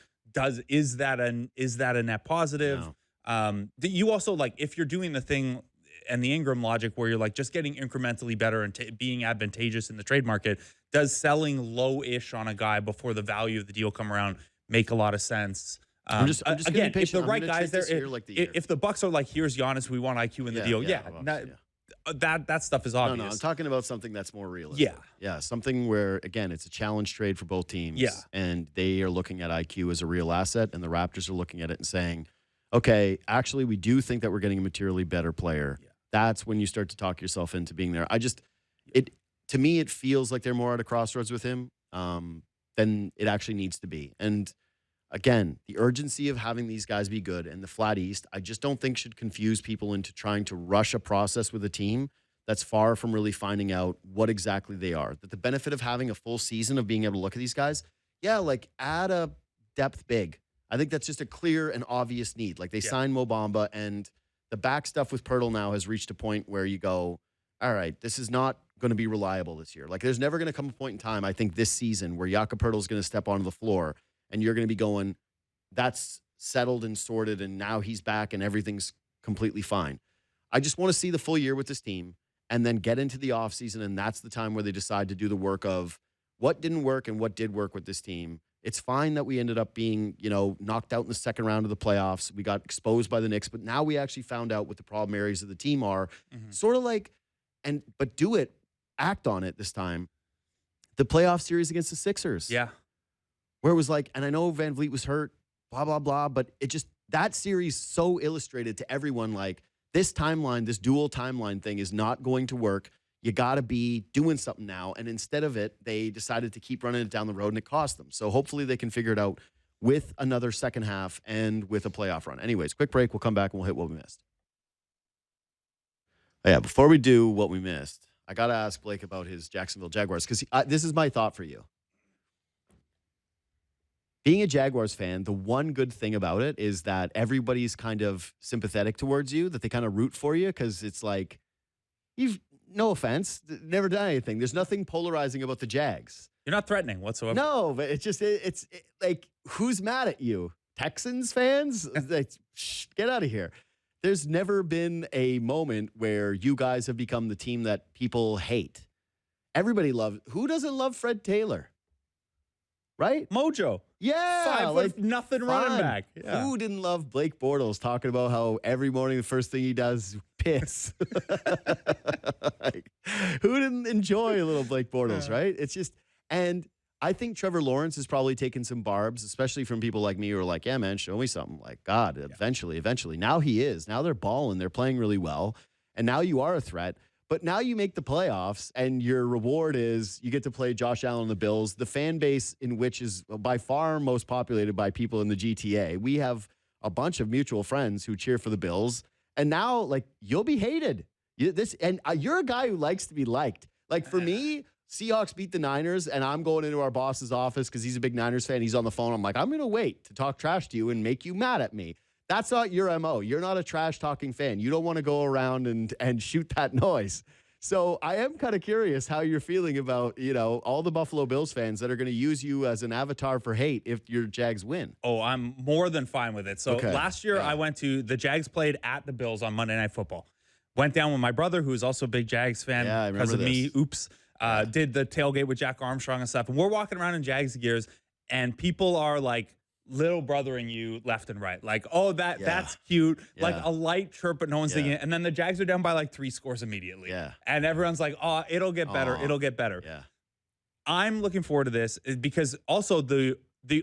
is that a net positive? No. You also, like, if you're doing the thing and the Ingram logic where you're like just getting incrementally better and being advantageous in the trade market, does selling low-ish on a guy before the value of the deal come around make a lot of sense? I'm just Again, if the right guys there, if the Bucks are like, here's Giannis, we want IQ in the deal. That stuff is obvious. No, I'm talking about something that's more realistic. Yeah, something where, again, it's a challenge trade for both teams. Yeah. And they are looking at IQ as a real asset, and the Raptors are looking at it and saying, okay, actually, we do think that we're getting a materially better player. Yeah. That's when you start to talk yourself into being there. To me, it feels like they're more at a crossroads with him than it actually needs to be. And again, the urgency of having these guys be good and the flat East, I just don't think should confuse people into trying to rush a process with a team that's far from really finding out what exactly they are. That the benefit of having a full season of being able to look at these guys, like add a depth big. I think that's just a clear and obvious need. Like they signed Mo Bamba, and the back stuff with Pirtle now has reached a point where you go, all right, this is not going to be reliable this year. Like there's never going to come a point in time, I think, this season where Jakob Pirtle is going to step onto the floor and you're going to be going, that's settled and sorted, and now he's back and everything's completely fine. I just want to see the full year with this team and then get into the offseason, and that's the time where they decide to do the work of what didn't work and what did work with this team. It's fine that we ended up being, knocked out in the second round of the playoffs. We got exposed by the Knicks, but now we actually found out what the problem areas of the team are. Sort of like, but do it, act on it this time. The playoff series against the Sixers. Yeah. Where it was like, and I know Van Vliet was hurt, blah, blah, blah, but it just, that series so illustrated to everyone, like, this timeline, this dual timeline thing is not going to work. You got to be doing something now. And instead of it, they decided to keep running it down the road, and it cost them. So hopefully they can figure it out with another second half and with a playoff run. Anyways, quick break. We'll come back and we'll hit what we missed. Yeah, before we do what we missed, I got to ask Blake about his Jacksonville Jaguars, because this is my thought for you. Being a Jaguars fan, the one good thing about it is that everybody's kind of sympathetic towards you, that they kind of root for you, because it's like, no offense, never done anything. There's nothing polarizing about the Jags. You're not threatening whatsoever. No, but it's like, who's mad at you? Texans fans? Like, get out of here. There's never been a moment where you guys have become the team that people hate. Everybody loves. Who doesn't love Fred Taylor? Right? Mojo. Yeah. 5'0" running back. Yeah. Who didn't love Blake Bortles talking about how every morning the first thing he does is piss? Who didn't enjoy a little Blake Bortles, right? It's just, and I think Trevor Lawrence has probably taken some barbs, especially from people like me who are like, yeah, man, show me something. Like, God, eventually. Now he is. Now they're balling. They're playing really well. And now you are a threat. But now you make the playoffs, and your reward is you get to play Josh Allen and the Bills, the fan base in which is by far most populated by people in the GTA. We have a bunch of mutual friends who cheer for the Bills. And now, like, you'll be hated. You're a guy who likes to be liked. Like, for me, Seahawks beat the Niners, and I'm going into our boss's office because he's a big Niners fan. He's on the phone. I'm like, I'm going to wait to talk trash to you and make you mad at me. That's not your MO. You're not a trash-talking fan. You don't want to go around and shoot that noise. So I am kind of curious how you're feeling about, all the Buffalo Bills fans that are going to use you as an avatar for hate if your Jags win. Oh, I'm more than fine with it. So last year I went to the Jags played at the Bills on Monday Night Football. Went down with my brother, who's also a big Jags fan because of me. Oops. Did the tailgate with Jack Armstrong and stuff. And we're walking around in Jags gears, and people are like, little brothering you left and right. Like, oh, that's cute. Yeah. Like a light chirp, but no one's thinking it. And then the Jags are down by like 3 scores immediately. Yeah. And everyone's like, oh, it'll get better. It'll get better. Yeah. I'm looking forward to this because also the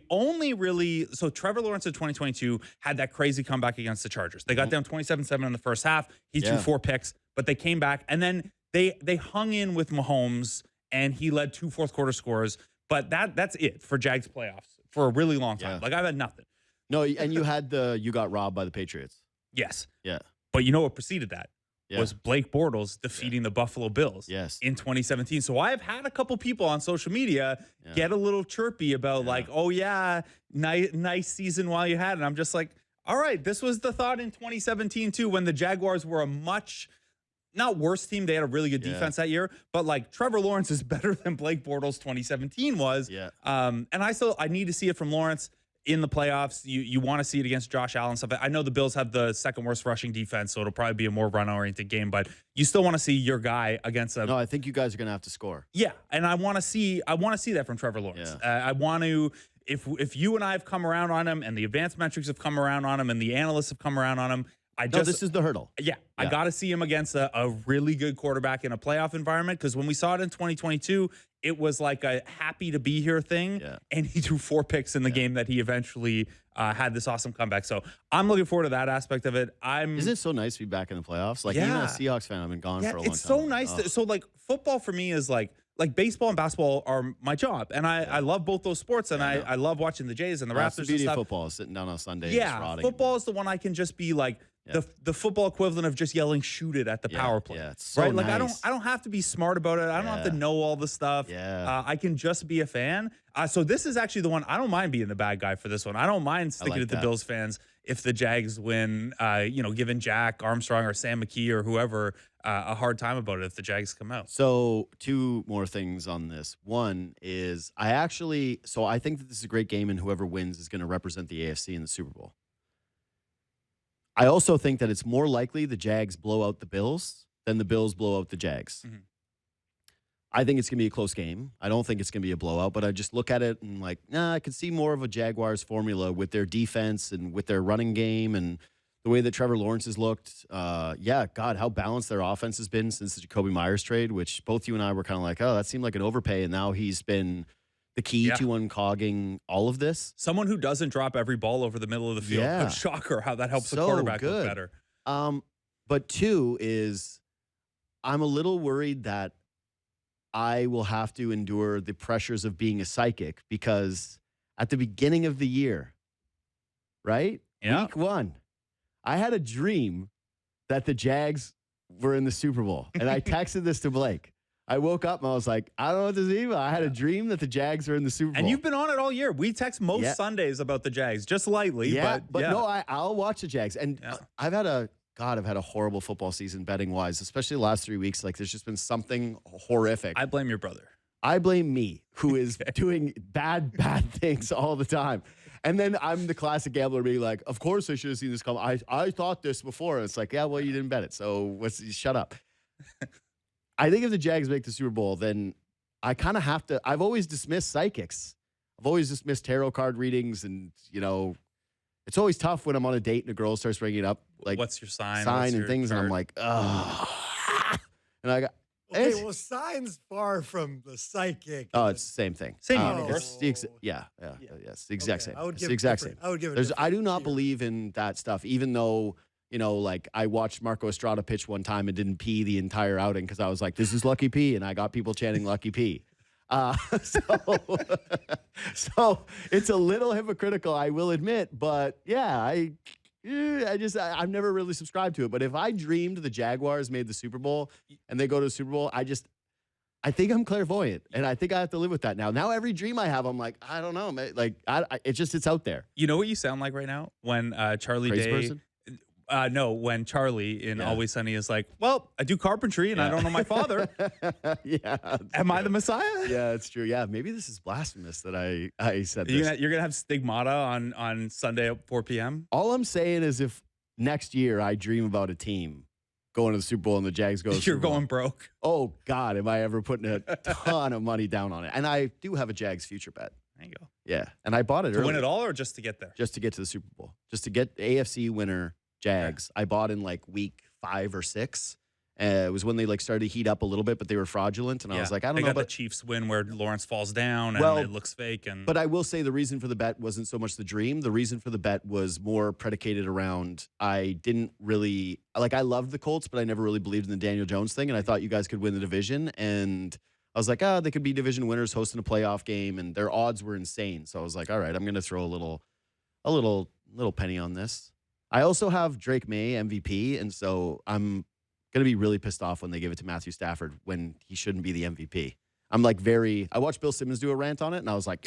only really, so Trevor Lawrence in 2022 had that crazy comeback against the Chargers. They got down 27-7 in the first half. He threw 4 picks, but they came back. And then they hung in with Mahomes, and he led 2 fourth-quarter scores. But that's it for Jags playoffs for a really long time. Like, I've had nothing. No, and you got robbed by the Patriots. Yes. Yeah. But you know what preceded that? Was Blake Bortles defeating the Buffalo Bills in 2017. So I've had a couple people on social media get a little chirpy about like, oh, yeah, nice season while you had it. And I'm just like, all right, this was the thought in 2017, too, when the Jaguars were a much not worse team. They had a really good defense that year, but like Trevor Lawrence is better than Blake Bortles 2017 was. Yeah. And I need to see it from Lawrence. in the playoffs, you want to see it against Josh Allen stuff. I know the Bills have the second worst rushing defense, so it'll probably be a more run-oriented game, but you still want to see your guy against a... No, I think you guys are going to have to score. Yeah, and I want to see that from Trevor Lawrence. Yeah. I want to... If you and I have come around on him, and the advanced metrics have come around on him, and the analysts have come around on him, this is the hurdle. Yeah, I got to see him against a really good quarterback in a playoff environment, because when we saw it in 2022, it was like a happy to be here thing, and he threw 4 picks in the game that he eventually had this awesome comeback. So I'm looking forward to that aspect of it. Isn't it so nice to be back in the playoffs? Like, even a Seahawks fan, I've been gone for a long time. It's so nice. So like football for me is like baseball and basketball are my job, and I love both those sports, and I love watching the Jays and the Raptors. That's the beauty and stuff. of football, is sitting down on Sunday. Yeah, and just football is the one I can just be like the football equivalent of just yelling "shoot it" at the power play. Yeah, it's so right. Like nice. I don't have to be smart about it. I don't have to know all the stuff. Yeah, I can just be a fan. So this is actually the one I don't mind being the bad guy for this one. I don't mind sticking to the Bills fans if the Jags win. Giving Jack Armstrong or Sam McKee or whoever a hard time about it if the Jags come out. So 2 more things on this. One is I think that this is a great game, and whoever wins is going to represent the AFC in the Super Bowl. I also think that it's more likely the Jags blow out the Bills than the Bills blow out the Jags. Mm-hmm. I think it's going to be a close game. I don't think it's going to be a blowout, but I just look at it and like, I could see more of a Jaguars formula with their defense and with their running game and the way that Trevor Lawrence has looked. God, how balanced their offense has been since the Jacoby Myers trade, which both you and I were kind of like, oh, that seemed like an overpay, and now he's been the key to unclogging all of this. Someone who doesn't drop every ball over the middle of the field. Yeah. Shocker how that helps the quarterback look better. But 2 is I'm a little worried that I will have to endure the pressures of being a psychic, because at the beginning of the year, right? Yeah. Week 1, I had a dream that the Jags were in the Super Bowl. And I texted this to Blake. I woke up and I was like, I don't know what this is. I had a dream that the Jags are in the Super Bowl. And you've been on it all year. We text most Sundays about the Jags, just lightly. But no, I'll watch the Jags. And I've had a horrible football season betting wise, especially the last 3 weeks. Like, there's just been something horrific. I blame your brother. I blame me, who is doing bad things all the time. And then I'm the classic gambler being like, of course I should have seen this come. I thought this before. And it's like, yeah, well, you didn't bet it. So shut up. I think if the Jags make the Super Bowl, then I kind of have to. I've always dismissed psychics. I've always dismissed tarot card readings, and it's always tough when I'm on a date and a girl starts bringing it up, like, what's your sign and things, card? And I'm like, oh. And I got. Okay, well, signs far from the psychic. Oh, it's the same thing. Same universe. It's the exact same. It's the exact same. I would give it. I do not believe in that stuff, even though. Like, I watched Marco Estrada pitch one time and didn't pee the entire outing because I was like, this is Lucky P, and I got people chanting Lucky P. So it's a little hypocritical, I will admit, but I've never really subscribed to it. But if I dreamed the Jaguars made the Super Bowl and they go to the Super Bowl, I think I'm clairvoyant, and I think I have to live with that now. Now every dream I have, I'm like, I don't know, man. Like, it's out there. You know what you sound like right now? When Charlie Crazy Day... person? No, when Charlie in Always Sunny is like, well, I do carpentry and I don't know my father. Am I the Messiah? Yeah, it's true. Yeah, maybe this is blasphemous that I said this. You're going to have stigmata on Sunday at 4 p.m.? All I'm saying is if next year I dream about a team going to the Super Bowl and the Jags go to the You're Super Bowl, going broke. Oh, God, am I ever putting a ton of money down on it? And I do have a Jags future bet. There you go. Yeah, and I bought it early. To win it all or just to get there? Just to get to the Super Bowl. Just to get AFC winner Jags. I bought in like week 5 or 6. It was when they started to heat up a little bit, but they were fraudulent. And I was like, I don't know. They got the Chiefs win where Lawrence falls down and it looks fake. But I will say the reason for the bet wasn't so much the dream. The reason for the bet was more predicated around I didn't really I loved the Colts, but I never really believed in the Daniel Jones thing. And I thought you guys could win the division. And I was like, they could be division winners hosting a playoff game, and their odds were insane. So I was like, all right, I'm going to throw a little penny on this. I also have Drake May MVP, and so I'm going to be really pissed off when they give it to Matthew Stafford when he shouldn't be the MVP. I'm I watched Bill Simmons do a rant on it, and I was like,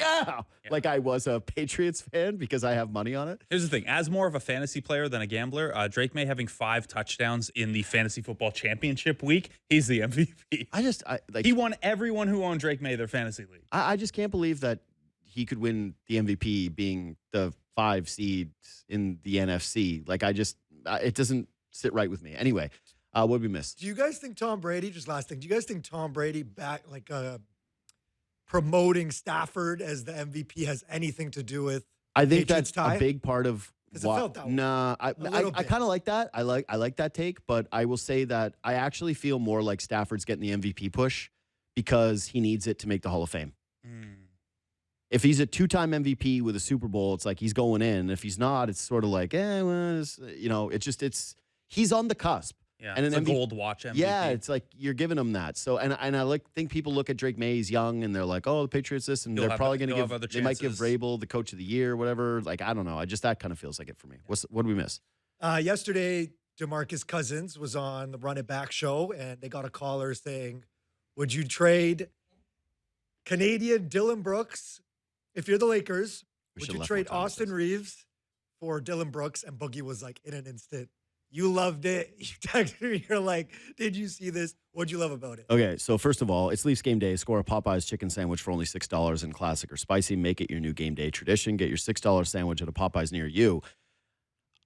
like I was a Patriots fan because I have money on it. Here's the thing. As more of a fantasy player than a gambler, Drake May having 5 touchdowns in the fantasy football championship week, he's the MVP. He won everyone who owned Drake May their fantasy league. I just can't believe that he could win the MVP being the 5 seed in the NFC. Like, it doesn't sit right with me. Anyway, what did we miss? Do you guys think Tom Brady, just last thing, do you guys think Tom Brady promoting Stafford as the MVP has anything to do with I think that's a big part of what. Nah, I kind of like that. I like that take, but I will say that I actually feel more like Stafford's getting the MVP push because he needs it to make the Hall of Fame. If he's a 2-time MVP with a Super Bowl, it's like he's going in. If he's not, it's sort of like, he's on the cusp. Yeah, and it's a gold watch MVP. Yeah, it's like you're giving him that. So, and I think people look at Drake May, he's young, and they're like, oh, the Patriots this, and they're probably going to give, they might give Vrabel the coach of the year, whatever. Like, I don't know. That kind of feels like it for me. What did we miss? Yesterday, DeMarcus Cousins was on the Run It Back show, and they got a caller saying, would you trade Canadian Dylan Brooks, if you're the Lakers, would you trade Austin Reeves for Dylan Brooks? And Boogie was like, in an instant, you loved it. You texted me. You're like, did you see this? What'd you love about it? Okay, so first of all, it's Leafs game day. Score a Popeyes chicken sandwich for only $6 in classic or spicy. Make it your new game day tradition. Get your $6 sandwich at a Popeyes near you.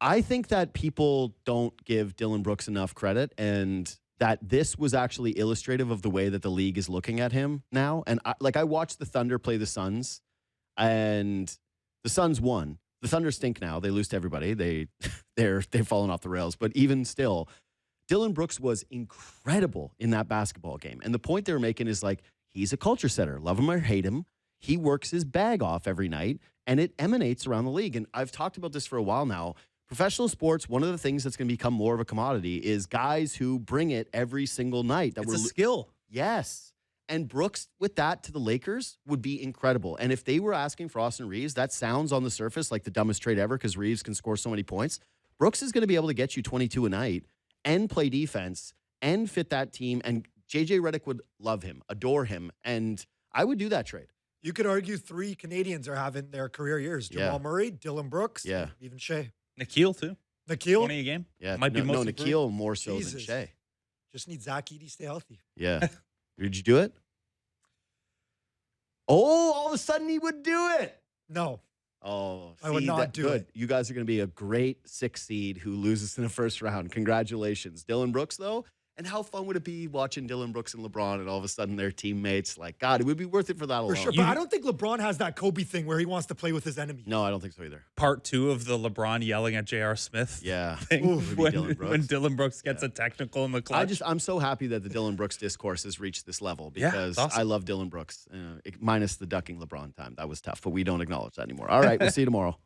I think that people don't give Dylan Brooks enough credit, and that this was actually illustrative of the way that the league is looking at him now. And I watched the Thunder play the Suns, and the Suns won. The Thunder stink now. They lose to everybody. They've fallen off the rails. But even still, Dylan Brooks was incredible in that basketball game. And the point they were making is like, he's a culture setter. Love him or hate him. He works his bag off every night, and it emanates around the league. And I've talked about this for a while now. Professional sports, one of the things that's going to become more of a commodity is guys who bring it every single night. It's a skill. Yes. And Brooks, with that to the Lakers, would be incredible. And if they were asking for Austin Reeves, that sounds on the surface like the dumbest trade ever because Reeves can score so many points. Brooks is going to be able to get you 22 a night and play defense and fit that team. And JJ Redick would love him, adore him. And I would do that trade. You could argue 3 Canadians are having their career years. Jamal Murray, Dylan Brooks, even Shea. Nikhil, too. Nikhil? 20 a game? Yeah. Might be most Nikhil more so than Shea. Just need Zach Edey to stay healthy. Yeah. Did you do it? Oh, all of a sudden he would do it. No. Oh, I would not do it. You guys are going to be a great 6 seed who loses in the first round. Congratulations. Dylan Brooks, though. And how fun would it be watching Dylan Brooks and LeBron and all of a sudden their teammates? Like, God, it would be worth it for that alone. For sure. But I don't think LeBron has that Kobe thing where he wants to play with his enemy. No, I don't think so either. Part 2 of the LeBron yelling at J.R. Smith thing when Dylan Brooks gets a technical in the clutch. I'm so happy that the Dylan Brooks discourse has reached this level because awesome. I love Dylan Brooks. Minus the ducking LeBron time. That was tough, but we don't acknowledge that anymore. All right, we'll see you tomorrow.